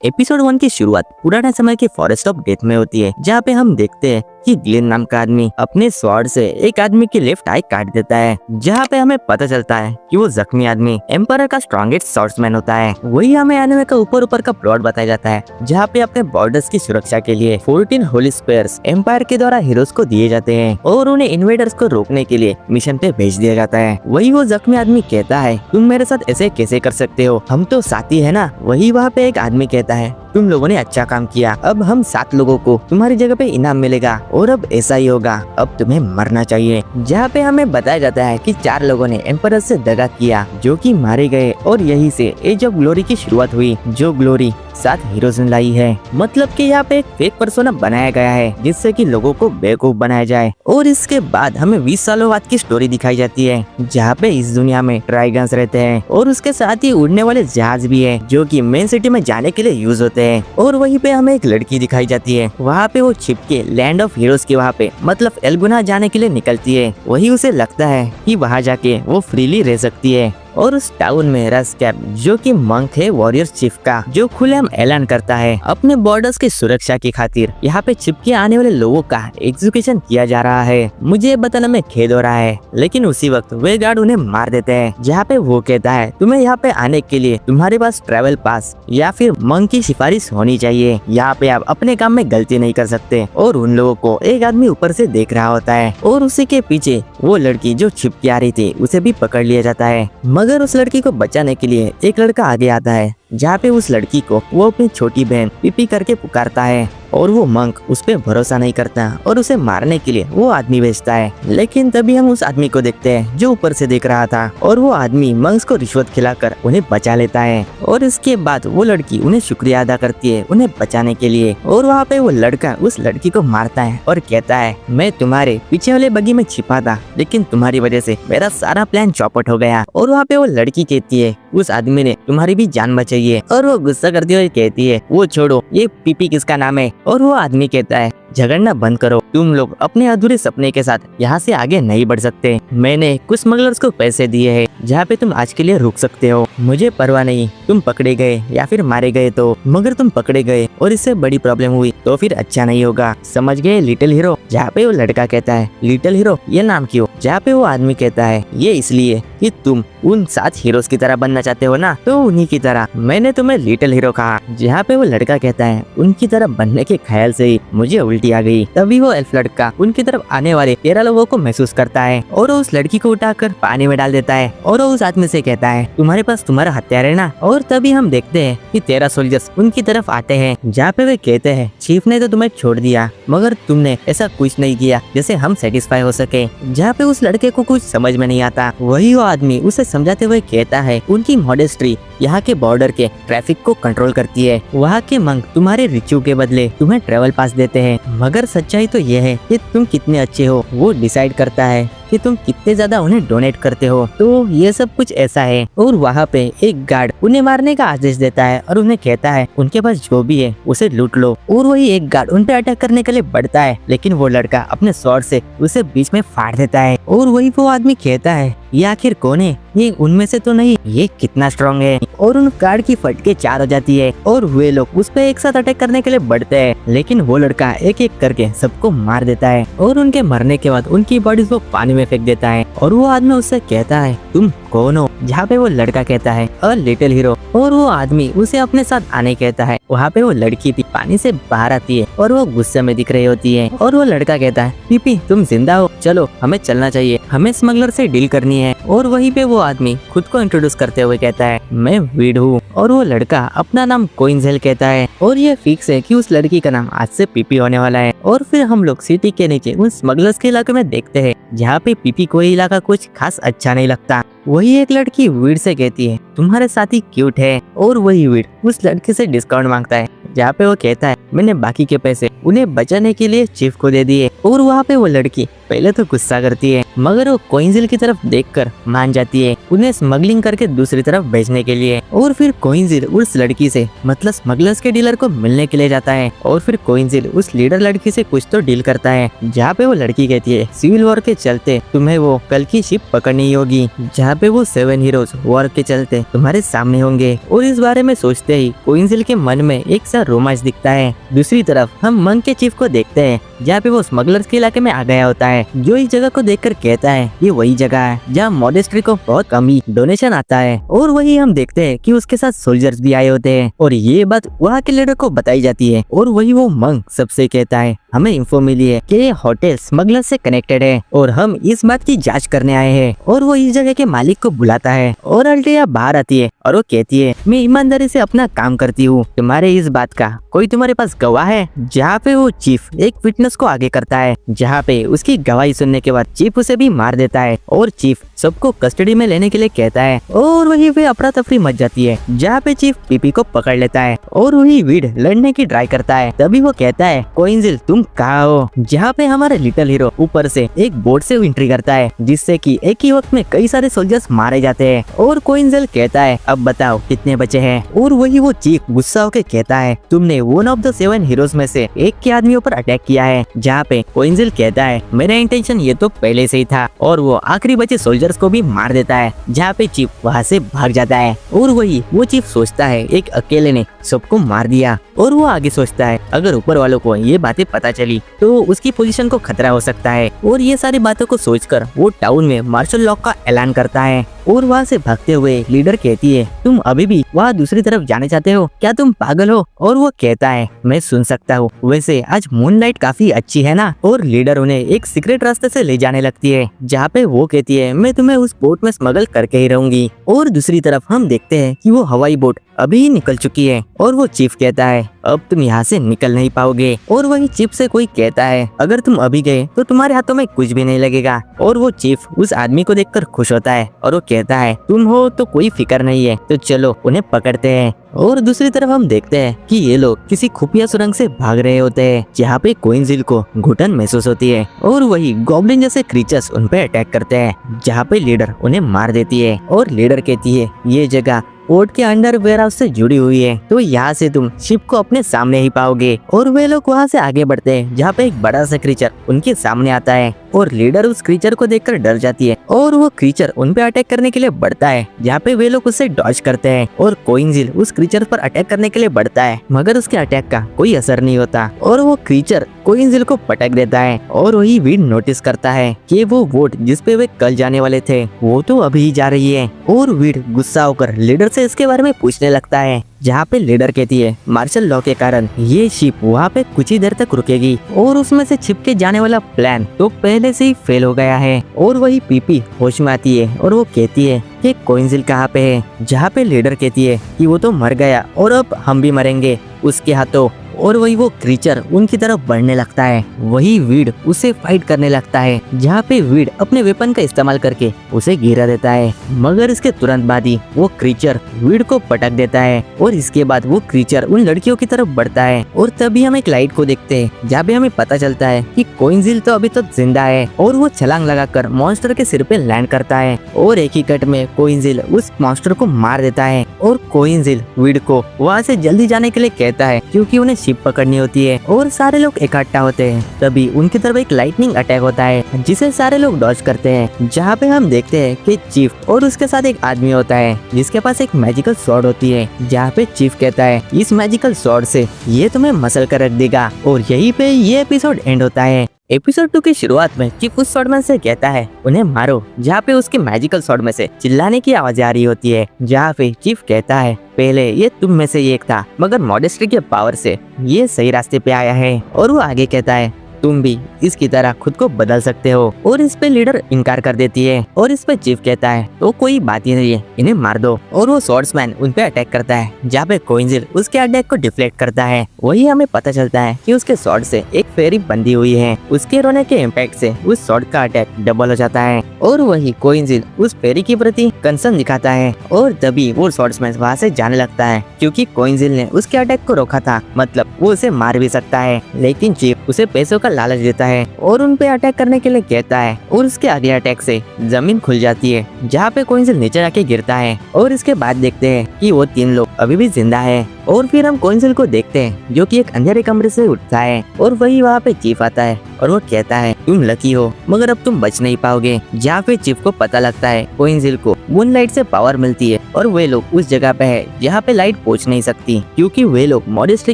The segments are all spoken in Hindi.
एपिसोड 1 की शुरुआत पुराने समय के फॉरेस्ट ऑफ डेथ में होती है, जहाँ पे हम देखते हैं कि ग्लेन नाम का आदमी अपने स्वॉर्ड से एक आदमी की लेफ्ट आई काट देता है, जहाँ पे हमें पता चलता है कि वो जख्मी आदमी एम्पायर का स्ट्रॉन्गेस्ट स्वॉर्ड्समैन होता है। वही हमें एनिमे का ऊपर का प्लॉट बताया जाता है, जहाँ पे अपने बॉर्डर्स की सुरक्षा के लिए 14 होली स्क्वायर्स एम्पायर के द्वारा हीरोज को दिए जाते हैं और उन्हें इन्वेडर्स को रोकने के लिए मिशन पे भेज दिया जाता है। वही वो जख्मी आदमी कहता है, तुम मेरे साथ ऐसे कैसे कर सकते हो, हम तो साथी है ना। वही वहाँ पे एक आदमी कहता है, तुम लोगों ने अच्छा काम किया, अब हम 7 लोगों को तुम्हारी जगह पे इनाम मिलेगा और अब ऐसा ही होगा, अब तुम्हें मरना चाहिए। जहाँ पे हमें बताया जाता है कि 4 लोगों ने एम्परर से दगा किया, जो कि मारे गए और यही से एज ऑफ ग्लोरी की शुरुआत हुई, जो ग्लोरी 7 हीरोज ने लाई है। मतलब कि यहाँ पे एक फेक पर्सोना बनाया गया है, जिससे कि लोगों को बेवकूफ बनाया जाए। और इसके बाद हमें 20 सालों बाद की स्टोरी दिखाई जाती है, जहाँ पे इस दुनिया में ड्रैगन्स रहते हैं और उसके साथ ही उड़ने वाले जहाज भी है, जो कि मेन सिटी में जाने के लिए यूज होते हैं। और वहीं पे हमें एक लड़की दिखाई जाती है, वहाँ पे वो छिप के लैंड ऑफ हीरोज के वहाँ पे मतलब एल्गुना जाने के लिए निकलती है। वही उसे लगता है कि वहाँ जाके वो फ्रीली रह सकती है। और उस टाउन में रस्कैप, जो कि मंक है वॉरियर चीफ का, जो खुलेआम ऐलान करता है अपने बॉर्डर्स की सुरक्षा की खातिर यहाँ पे चिपके आने वाले लोगों का एग्जीक्यूशन किया जा रहा है। मुझे ये बताने में खेद हो रहा है, लेकिन उसी वक्त वे गार्ड उन्हें मार देते हैं। जहाँ पे वो कहता है, तुम्हें यहाँ पे आने के लिए तुम्हारे पास ट्रैवल पास या फिर मंक की सिफारिश होनी चाहिए। यहाँ पे आप अपने काम में गलती नहीं कर सकते। और उन लोगों को एक आदमी ऊपर से देख रहा होता है और उसी के पीछे वो लड़की जो छिप के आ रही थी, उसे भी पकड़ लिया जाता है। मगर उस लड़की को बचाने के लिए एक लड़का आगे आता है, जहाँ पे उस लड़की को वो अपनी छोटी बहन पीपी करके पुकारता है। और वो मंक उस पे भरोसा नहीं करता और उसे मारने के लिए वो आदमी भेजता है। लेकिन तभी हम उस आदमी को देखते हैं जो ऊपर से देख रहा था, और वो आदमी मंक्स को रिश्वत खिलाकर उन्हें बचा लेता है। और इसके बाद वो लड़की उन्हें शुक्रिया अदा करती है उन्हें बचाने के लिए। और वहाँ पे वो लड़का उस लड़की को मारता है और कहता है, मैं तुम्हारे पीछे वाले बगी में छिपा था, लेकिन तुम्हारी वजह से मेरा सारा प्लान चौपट हो गया। और वहाँ पे वो लड़की कहती है, उस आदमी ने तुम्हारी भी जान बचाई है। और वो गुस्सा करती हुई कहती है, वो छोड़ो, ये पीपी किसका नाम है। और वो आदमी कहता है, झगड़ना बंद करो, तुम लोग अपने अधूरे सपने के साथ यहाँ से आगे नहीं बढ़ सकते। मैंने कुछ स्मगलर्स को पैसे दिए हैं, जहाँ पे तुम आज के लिए रुक सकते हो। मुझे परवाह नहीं तुम पकड़े गए या फिर मारे गए तो, मगर तुम पकड़े गए और इससे बड़ी प्रॉब्लम हुई तो फिर अच्छा नहीं होगा, समझ गए लिटिल हीरो। जहाँ पे वो लड़का कहता है, लिटिल हीरो ये नाम क्यों। जहाँ पे वो आदमी कहता है, ये इसलिए कि तुम उन 7 हीरोज की तरह बनना चाहते हो ना, तो उन्हीं की तरह मैंने तुम्हें लिटिल हीरो कहा। जहाँ पे वो लड़का कहता है, उनकी तरह बनने के ख्याल से ही मुझे उल्टी आ गई। तभी वो एल्फ लड़का उनकी तरफ आने वाले 13 लोगों को महसूस करता है और वो उस लड़की को उठाकर पानी में डाल देता है। और वो उस आदमी से कहता है, तुम्हारे पास तुम्हारा हथियार है ना। और तभी हम देखते हैं कि 13 सोल्जर्स उनकी तरफ आते हैं, जहाँ पे वे कहते हैं, चीफ ने तो तुम्हें छोड़ दिया, मगर तुमने ऐसा कुछ नहीं किया जिससे हम सेटिस्फाई हो सके। जहाँ पे उस लड़के को कुछ समझ में नहीं आता। वही वो आदमी उसे समझाते हुए कहता है, उनकी मॉडेस्ट्री यहाँ के बॉर्डर के ट्रैफिक को कंट्रोल करती है। वहाँ के मंक तुम्हारे रिच्यू के बदले तुम्हें ट्रेवल पास देते हैं, मगर सच्चाई तो यह है कि तुम कितने अच्छे हो वो डिसाइड करता है कि तुम कितने ज्यादा उन्हें डोनेट करते हो। तो ये सब कुछ ऐसा है। और वहाँ पे एक गार्ड उन्हें मारने का आदेश देता है और उन्हें कहता है, उनके पास जो भी है उसे लूट लो। और वही एक गार्ड उन पे अटैक करने के लिए बढ़ता है, लेकिन वो लड़का अपने स्वॉर्ड से उसे बीच में फाड़ देता है। और वही वो आदमी कहता है, ये आखिर कौन है, ये उनमें से तो नहीं, ये कितना स्ट्रॉन्ग है। और उन गार्ड की फटके 4 हो जाती है और वे लोग उस पे एक साथ अटैक करने के लिए बढ़ते हैं, लेकिन वो लड़का एक एक करके सबको मार देता है। और उनके मरने के बाद उनकी बॉडीज वो पानी में फेंक देता है। और वो आदमी उससे कहता है, तुम कौन हो। जहाँ पे वो लड़का कहता है, अ लिटिल हीरो। और वो आदमी उसे अपने साथ आने कहता है। वहाँ पे वो लड़की भी पानी से बाहर आती है और वो गुस्से में दिख रही होती है। और वो लड़का कहता है, पीपी तुम जिंदा हो, चलो हमें चलना चाहिए, हमें स्मगलर से डील करनी है। और वहीं पे वो आदमी खुद को इंट्रोड्यूस करते हुए कहता है, मैं वीड हूँ। और वो लड़का अपना नाम कोइंजेल कहता है। और ये फिक्स है कि उस लड़की का नाम आज से पीपी होने वाला है। और फिर हम लोग सिटी के नीचे उन स्मगलर्स के इलाके में देखते हैं, जहाँ पे पीपी को ये इलाका कुछ खास अच्छा नहीं लगता। वही एक लड़की वीड से कहती है, तुम्हारे साथी क्यूट है। और वही वीड उस लड़के से डिस्काउंट मांगता है, जहाँ पे वो कहता है, मैंने बाकी के पैसे उन्हें बचाने के लिए चीफ को दे दिए। और वहाँ पे वो लड़की पहले तो गुस्सा करती है, मगर वो कोइंजिल की तरफ देखकर मान जाती है उन्हें स्मगलिंग करके दूसरी तरफ भेजने के लिए। और फिर कोइंजिल उस लड़की से मतलब स्मगलर्स के डीलर को मिलने के लिए जाता है। और फिर कोइंजिल उस लीडर लड़की से कुछ तो डील करता है, जहाँ पे वो लड़की कहती है सिविल वॉर के चलते तुम्हें वो कल की शिप पकड़नी होगी, जहाँ पे वो 7 हीरोज वॉर के चलते तुम्हारे सामने होंगे। और इस बारे में सोचते ही कोइंजिल के मन में एक सा रोमांच दिखता है। दूसरी तरफ हम मंक के चीफ को देखते हैं, जहाँ पे वो स्मगलर्स के इलाके में आ गया होता है, जो इस जगह को देखकर कहता है ये वही जगह है जहाँ मॉनेस्ट्री को बहुत कम ही डोनेशन आता है। और वही हम देखते हैं कि उसके साथ सोल्जर्स भी आए होते हैं और ये बात वहाँ के लीडर को बताई जाती है। और वही वो मंक सबसे कहता है हमें इंफो मिली है कि ये होटल स्मगलर से कनेक्टेड है और हम इस बात की जांच करने आए हैं। और वो इस जगह के मालिक को बुलाता है और अल्टिया बाहर आती है और वो कहती है मैं ईमानदारी से अपना काम करती हूँ, तुम्हारे इस बात का कोई तुम्हारे पास गवाह है? जहाँ पे वो चीफ एक विटनेस को आगे करता है, जहाँ पे उसकी गवाही सुनने के बाद चीफ उसे भी मार देता है और चीफ सबको कस्टडी में लेने के लिए कहता है। और वही पे अफरा तफरी मच जाती है, जहाँ पे चीफ पीपी को पकड़ लेता है और वही वीड लड़ने की ट्राई करता है। तभी वो कहता है कोइंजिल तुम कहाँ हो? जहाँ पे हमारे लिटिल हीरो ऊपर से एक बोट से एंट्री करता है, जिससे कि एक ही वक्त में कई सारे सोल्जर्स मारे जाते हैं। और कोइंजिल कहता है अब बताओ कितने बचे हैं? और वही वो चीफ गुस्सा होकर कहता है तुमने वन ऑफ द 7 हीरोज में से एक के आदमियों पर अटैक किया है। जहाँ पे कोइंजिल कहता है मेरा इंटेंशन ये तो पहले से ही था, और वो आखिरी बचे सोल्जर्स को भी मार देता है। जहाँ पे चीफ वहाँ से भाग जाता है और वही वो चीफ सोचता है एक अकेले ने सबको मार दिया। और वो आगे सोचता है अगर ऊपर वालों को ये बातें पता चली तो उसकी पोजीशन को खतरा हो सकता है। और ये सारी बातों को सोचकर वो टाउन में मार्शल लॉ का ऐलान करता है। और वहाँ से भागते हुए लीडर कहती है तुम अभी भी वहाँ दूसरी तरफ जाने चाहते हो क्या? तुम पागल हो? और वो कहता है मैं सुन सकता हूँ, वैसे आज मूनलाइट काफी अच्छी है ना? और लीडर उन्हें एक सीक्रेट रास्ते से ले जाने लगती है, जहाँ पे वो कहती है मैं तुम्हें उस बोट में स्मगल करके ही रहूंगी। और दूसरी तरफ हम देखते हैं कि वो हवाई बोट अभी ही निकल चुकी है और वो चीफ कहता है अब तुम यहाँ से निकल नहीं पाओगे। और वही चीफ से कोई कहता है अगर तुम अभी गए तो तुम्हारे हाथों में कुछ भी नहीं लगेगा। और वो चीफ उस आदमी को देखकर खुश होता है और वो कहता है तुम हो तो कोई फिक्र नहीं है, तो चलो उन्हें पकड़ते हैं। और दूसरी तरफ हम देखते हैं कि ये लोग किसी खुफिया सुरंग से भाग रहे होते हैं, जहाँ पे कोइंजिल को घुटन महसूस होती है और वही गॉब्लिन जैसे क्रीचर्स उन पे अटैक करते हैं, जहाँ पे लीडर उन्हें मार देती है। और लीडर कहती है ये जगह पोर्ट के अंडर वेयरहाउस से जुड़ी हुई है, तो यहाँ से तुम शिप को अपने सामने ही पाओगे। और वे लोग वहाँ से आगे बढ़ते हैं, जहाँ पे एक बड़ा सा क्रीचर उनके सामने आता है और लीडर उस क्रीचर को देखकर डर जाती है और वो क्रीचर उन पे अटैक करने के लिए बढ़ता है, जहाँ पे वे लोग उससे डॉज करते हैं। और कोइंजिल उस क्रीचर पर अटैक करने के लिए बढ़ता है, मगर उसके अटैक का कोई असर नहीं होता और वो क्रीचर कोइंजिल को पटक देता है। और वही वीड नोटिस करता है कि वो बोट जिसपे वे कल जाने वाले थे वो तो अभी ही जा रही है। और वीड गुस्सा होकर लीडर से इसके बारे में पूछने लगता है, जहाँ पे लीडर कहती है मार्शल लॉ के कारण ये शिप वहाँ पे कुछ ही देर तक रुकेगी और उसमें से छिप के जाने वाला प्लान तो पहले से ही फेल हो गया है। और वही पीपी होश में आती है और वो कहती है कि कोइंजिल कहाँ पे है? जहाँ पे लीडर कहती है कि वो तो मर गया और अब हम भी मरेंगे उसके हाथों। और वही वो क्रीचर उनकी तरफ बढ़ने लगता है, वही वीड उसे फाइट करने लगता है, जहाँ पे वीड अपने वेपन का इस्तेमाल करके उसे गिरा देता है। मगर इसके तुरंत बाद ही वो क्रीचर वीड को पटक देता है और इसके बाद वो क्रीचर उन लड़कियों की तरफ बढ़ता है। और तभी हम एक लाइट को देखते हैं, जहाँ पे हमें पता चलता है कि कोइंजिल तो अभी तक जिंदा है और वो छलांग लगाकर मॉन्स्टर के सिर पे लैंड करता है और एक ही कट में कोइंजिल उस मॉन्स्टर को मार देता है। और कोइंजिल वीड को वहाँ से जल्दी जाने के लिए कहता है, क्योंकि उन्हें शिप पकड़नी होती है। और सारे लोग इकट्ठा होते हैं, तभी उनकी तरफ एक लाइटनिंग अटैक होता है, जिसे सारे लोग डॉज करते हैं। जहाँ पे हम देखते हैं कि चीफ और उसके साथ एक आदमी होता है, जिसके पास एक मैजिकल स्वॉर्ड होती है। जहाँ पे चीफ कहता है इस मैजिकल स्वॉर्ड से ये तुम्हें मसल कर रख देगा। और यहीं पे ये एपिसोड एंड होता है। एपिसोड 2 की शुरुआत में चीफ उस स्वॉर्डमैन से कहता है उन्हें मारो, जहाँ पे उसके मैजिकल स्वॉर्ड में से चिल्लाने की आवाज आ रही होती है। जहाँ पे चीफ कहता है पहले ये तुम में से एक था, मगर मॉडेस्टी के पावर से ये सही रास्ते पे आया है। और वो आगे कहता है तुम भी इसकी तरह खुद को बदल सकते हो। और इस पे लीडर इनकार कर देती है और इस पे चीफ कहता है तो कोई बात ही नहीं है, इन्हें मार दो। और वो स्वॉर्ड्समैन उन पे अटैक करता है, जहाँ पे कोइंजिल उसके अटैक को डिफ्लेक्ट करता है। वही हमें पता चलता है कि उसके स्वॉर्ड से एक फेरी बंधी हुई है। उसके रोने के इम्पैक्ट से उस स्वॉर्ड का अटैक डबल हो जाता है और वही कोइंजिल उस फेरी के प्रति कंसर्न दिखाता है और तभी वो स्वॉर्ड्समैन वहाँ से जाने लगता है क्योंकि कोइंजिल ने उसके अटैक को रोका था, मतलब वो उसे मार भी सकता है। लेकिन चीफ उसे पैसों का लालच देता है और उन पे अटैक करने के लिए कहता है और उसके अगले अटैक से जमीन खुल जाती है जहाँ पे कोइंजिल नीचे आके गिरता है और इसके बाद देखते हैं कि वो 3 लोग अभी भी जिंदा है। और फिर हम कोइंजिल को देखते हैं जो कि एक अंधेरे कमरे से उठता है और वही वहाँ पे चीफ आता है और वो कहता है तुम लकी हो मगर अब तुम बच नहीं पाओगे। जहाँ पे चीफ को पता लगता है कोइंजिल को मूनलाइट से पावर मिलती है और वे लोग उस जगह पे है जहाँ पे लाइट पहुँच नहीं सकती क्योंकि वे लोग मॉडेस्ट्री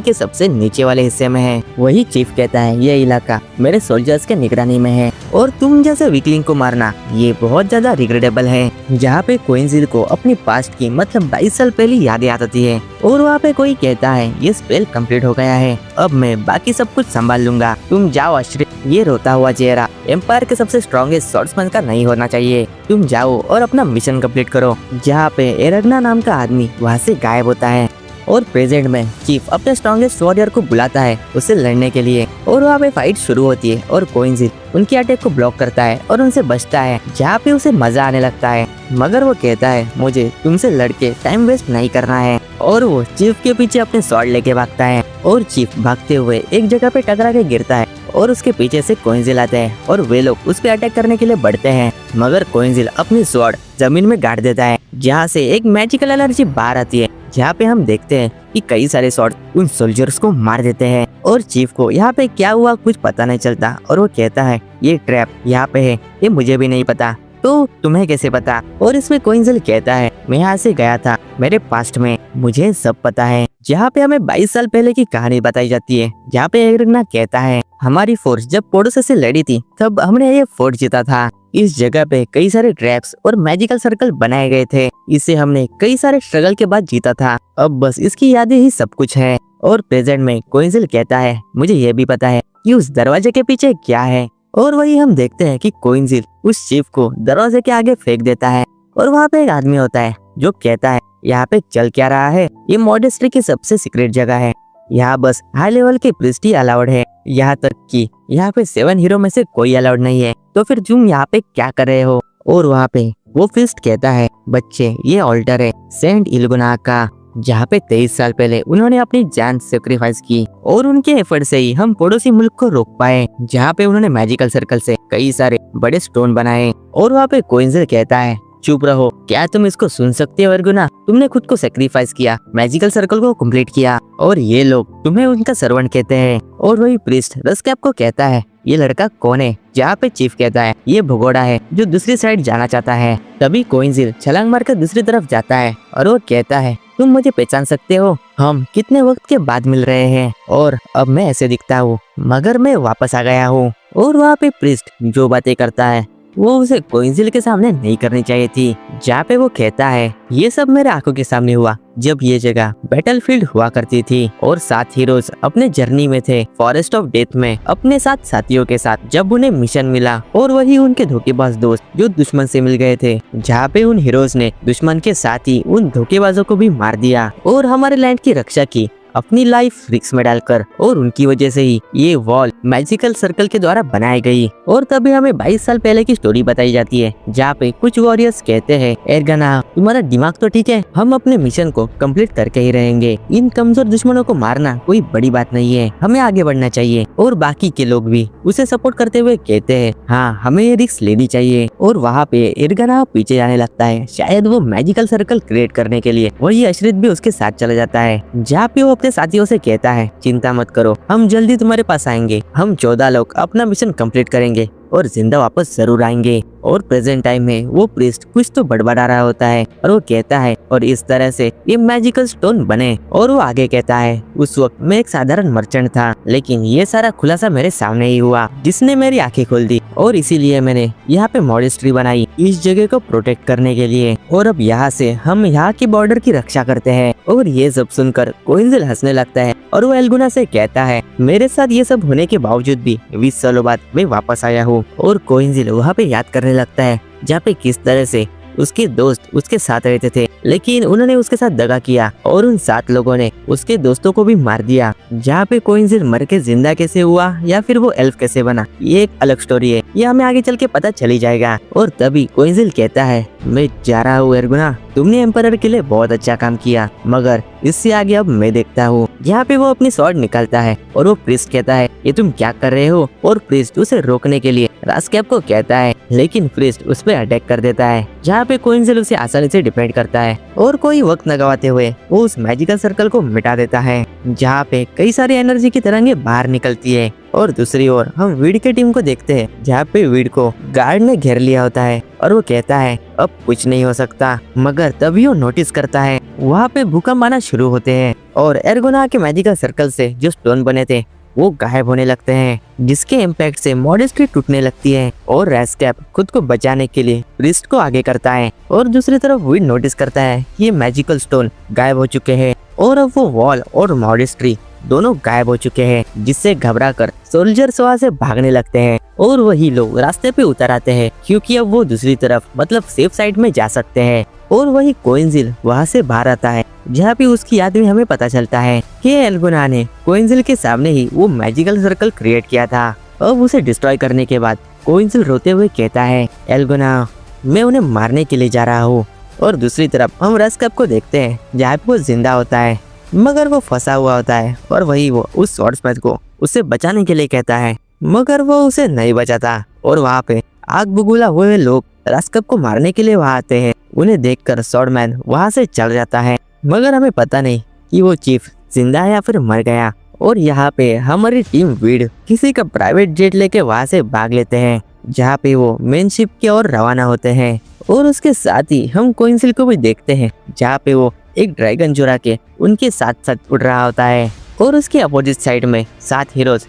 के सबसे नीचे वाले हिस्से में है। वही चीफ कहता है ये इलाका मेरे सोल्जर्स के निगरानी में है और तुम जैसे वीकलिंग को मारना ये बहुत ज्यादा रिग्रेटेबल है। जहाँ पे कोइंजिल को अपनी पास्ट की मतलब 22 साल पहले यादें आती है और वहाँ पे कोई कहता है ये स्पेल कंप्लीट हो गया है, अब मैं बाकी सब कुछ संभाल लूंगा, तुम जाओ आश्रित। ये रोता हुआ चेहरा एम्पायर के सबसे स्ट्रॉन्गेस्ट स्वॉर्ड्समैन का नहीं होना चाहिए, तुम जाओ और अपना मिशन कंप्लीट करो। जहाँ पे एरगना नाम का आदमी वहाँ से गायब होता है और प्रेजेंट में चीफ अपने स्ट्रॉन्गेस्ट वॉरियर को बुलाता है उससे लड़ने के लिए और वहाँ पे फाइट शुरू होती है और कोइंजिल उनकी अटैक को ब्लॉक करता है और उनसे बचता है जहाँ पे उसे मजा आने लगता है। मगर वो कहता है मुझे तुमसे लड़के टाइम वेस्ट नहीं करना है और वो चीफ के पीछे अपने स्वॉर्ड लेके भागता है और चीफ भागते हुए एक जगह पे टकरा के गिरता है और उसके पीछे से कोइंजिल आते हैं और वे लोग उस पे अटैक करने के लिए बढ़ते हैं मगर कोइंजिल अपनी स्वॉर्ड जमीन में गाड़ देता है जहाँ से एक मैजिकल एनर्जी बाहर आती है जहाँ पे हम देखते हैं कि कई सारे स्वॉर्ड उन सोल्जर्स को मार देते हैं और चीफ को यहाँ पे क्या हुआ कुछ पता नहीं चलता और वो कहता है ये ट्रैप यहाँ पे है, ये मुझे भी नहीं पता, तो तुम्हें कैसे पता। और इसमें कोइंजिल कहता है मैं यहाँ से गया था, मेरे पास्ट में मुझे सब पता है। जहाँ पे हमें 22 साल पहले की कहानी बताई जाती है जहाँ पे एरगना कहता है हमारी फोर्स जब पोडोसा से लड़ी थी तब हमने ये फोर्ट जीता था। इस जगह पे कई सारे ट्रैप्स और मैजिकल सर्कल बनाए गए थे, इसे हमने कई सारे स्ट्रगल के बाद जीता था, अब बस इसकी यादें ही सब कुछ है। और प्रेजेंट में कोइंजिल कहता है मुझे ये भी पता है कि उस दरवाजे के पीछे क्या है और वही हम देखते हैं कि कोइंजिल उस चीफ को दरवाजे के आगे फेंक देता है और वहाँ पे एक आदमी होता है जो कहता है यहाँ पे चल क्या रहा है, ये मॉडेस्ट्री की सबसे सीक्रेट जगह है, यहाँ बस हाई लेवल के प्रीस्ट ही अलाउड है, यहाँ तक कि यहाँ पे 7 हीरो में से कोई अलाउड नहीं है, तो फिर तुम यहाँ पे क्या कर रहे हो। और वहाँ पे वो फिस्ट कहता है बच्चे ये ऑल्टर है सेंट इल्गुना का जहाँ पे 23 साल पहले उन्होंने अपनी जान सेक्रीफाइस की और उनके एफर्ट से ही हम पड़ोसी मुल्क को रोक पाए, जहाँ पे उन्होंने मैजिकल सर्कल से कई सारे बड़े स्टोन बनाए। और वहाँ पे कोइंजिल कहता है चुप रहो, क्या तुम इसको सुन सकते हो एरगना, तुमने खुद को सेक्रीफाइस किया, मैजिकल सर्कल को कंप्लीट किया और ये लोग तुम्हें उनका सर्वेंट कहते हैं। और वही प्रीस्ट रस्कैप को कहता है ये लड़का कौन है, जहाँ पे चीफ कहता है ये भगोड़ा है जो दूसरी साइड जाना चाहता है। तभी कोइंजिल छलांग मारकर दूसरी तरफ जाता है और वो कहता है तुम मुझे पहचान सकते हो, हम कितने वक्त के बाद मिल रहे हैं और अब मैं ऐसे दिखता हूँ मगर मैं वापस आ गया हूँ। और वहाँ पे प्रीस्ट जो बातें करता है वो उसे कोइंजिल के सामने नहीं करनी चाहिए थी, जहाँ पे वो कहता है ये सब मेरे आंखों के सामने हुआ जब ये जगह बैटलफील्ड हुआ करती थी और 7 हीरोज अपने जर्नी में थे फॉरेस्ट ऑफ डेथ में अपने 7 साथियों के साथ, जब उन्हें मिशन मिला और वही उनके धोखेबाज दोस्त जो दुश्मन से मिल गए थे, जहाँ पे उन हीरोज ने दुश्मन के साथ ही उन धोखेबाजों को भी मार दिया और हमारे लैंड की रक्षा की अपनी लाइफ रिस्क में डालकर। और उनकी वजह से ही ये वॉल मैजिकल सर्कल के द्वारा बनाई गई। और तभी हमें 22 साल पहले की स्टोरी बताई जाती है जहाँ पे कुछ वॉरियर्स कहते हैं एरगना तुम्हारा दिमाग तो ठीक है, हम अपने मिशन को कंप्लीट करके ही रहेंगे, इन कमजोर दुश्मनों को मारना कोई बड़ी बात नहीं है, हमें आगे बढ़ना चाहिए। और बाकी के लोग भी उसे सपोर्ट करते हुए कहते हैं हाँ हमें ये रिस्क लेनी चाहिए। और वहाँ पे एरगना पीछे जाने लगता है, शायद वो मैजिकल सर्कल क्रिएट करने के लिए, वही अश्रित भी उसके साथ चला जाता है, जहाँ पे वो अपने साथियों से कहता है चिंता मत करो, हम जल्दी तुम्हारे पास आएंगे, हम 14 लोग अपना मिशन कंप्लीट करेंगे और जिंदा वापस जरूर आएंगे। और प्रेजेंट टाइम में वो प्रीस्ट कुछ तो बड़बड़ा रहा होता है और वो कहता है और इस तरह से ये मैजिकल स्टोन बने। और वो आगे कहता है उस वक्त मैं एक साधारण मर्चेंट था, लेकिन ये सारा खुलासा मेरे सामने ही हुआ जिसने मेरी आंखें खोल दी और इसीलिए मैंने यहाँ पे मॉडेस्ट्री बनाई इस जगह को प्रोटेक्ट करने के लिए। और अब यहाँ से हम यहाँ की बॉर्डर की रक्षा करते हैं। और ये सब सुनकर कोइंजिल हंसने लगता है और वो एल्गुना से कहता है मेरे साथ ये सब होने के बावजूद भी 20 सालों बाद मैं वापस आया हूँ। और कोइंजिल वहाँ पे याद करने लगता है जहाँ पे किस तरह से उसके दोस्त उसके साथ रहते थे, लेकिन उन्होंने उसके साथ दगा किया और उन 7 लोगों ने उसके दोस्तों को भी मार दिया। जहाँ पे कोइंसिल मर के जिंदा कैसे हुआ या फिर वो एल्फ कैसे बना, ये एक अलग स्टोरी है, ये हमें आगे चल के पता चल ही जाएगा। और तभी कोइंसिल कहता है, मैं जा रहा हूँ एरगोना, तुमने एम्परर के लिए बहुत अच्छा काम किया, मगर इससे आगे अब मैं देखता हूँ। यहाँ पे वो अपनी स्वॉर्ड निकालता है और वो प्रीस्ट कहता है, ये तुम क्या कर रहे हो? और प्रीस्ट उसे रोकने के लिए रास्कैप को कहता है, लेकिन प्रीस्ट उस पर अटैक कर देता है। जहाँ पे कोइंसिल उसे आसानी से डिफेंड करता है और कोई वक्त न गवाते हुए वो उस मैजिकल सर्कल को मिटा देता है, जहाँ पे कई सारी एनर्जी की तरंगें बाहर निकलती है। और दूसरी ओर हम वीड के टीम को देखते हैं, जहाँ पे वीड को गार्ड ने घेर लिया होता है और वो कहता है अब कुछ नहीं हो सकता। मगर तभी वो नोटिस करता है वहाँ पे भूकंप आना शुरू होते हैं और एरगोना के मैजिकल सर्कल से जो स्टोन बने थे वो गायब होने लगते हैं, जिसके इम्पैक्ट से मॉडेस्टी टूटने लगती है और रास्कैप खुद को बचाने के लिए प्रीस्ट को आगे करता है। और दूसरी तरफ वीड नोटिस करता है ये मैजिकल स्टोन गायब हो चुके हैं और अब वो वॉल और मॉडेस्ट्री दोनों गायब हो चुके हैं, जिससे घबराकर सोल्जर्स वहाँ से भागने लगते हैं और वही लोग रास्ते पे उतर आते हैं, क्योंकि अब वो दूसरी तरफ मतलब सेफ साइड में जा सकते हैं। और वही कोइंसिल वहाँ से बाहर आता है, जहाँ पे उसकी याद में हमें पता चलता है कि एरगोना ने कोइंसिल के सामने ही वो मैजिकल सर्कल क्रिएट किया था। अब उसे डिस्ट्रॉय करने के बाद कोइंसिल रोते हुए कहता है, एरगोना मैं उन्हें मारने के लिए जा रहा हूँ। और दूसरी तरफ हम रास्कैप को देखते हैं, जहाँ पे वो जिंदा होता है मगर वो फंसा हुआ होता है और वही वो उस स्वॉर्ड्समैन को उसे बचाने के लिए कहता है, मगर वो उसे नहीं बचाता। और वहाँ पे आग बबूला हुए लोग रास्कैप को मारने के लिए वहाँ आते हैं। उन्हें देखकर स्वॉर्डमैन वहाँ से चल जाता है, मगर हमें पता नहीं कि वो चीफ जिंदा है या फिर मर गया। और यहाँ पे हमारी टीम वीड किसी का प्राइवेट जेट लेके वहाँ से भाग लेते हैं, जहाँ पे वो मेन शिप की ओर रवाना होते हैं। और उसके साथ ही हम कोइंसिल को भी देखते हैं, जहाँ पे वो एक ड्रैगन चुरा के उनके साथ साथ उड़ रहा होता है। और उसके अपोजिट साइड में 7 हीरोज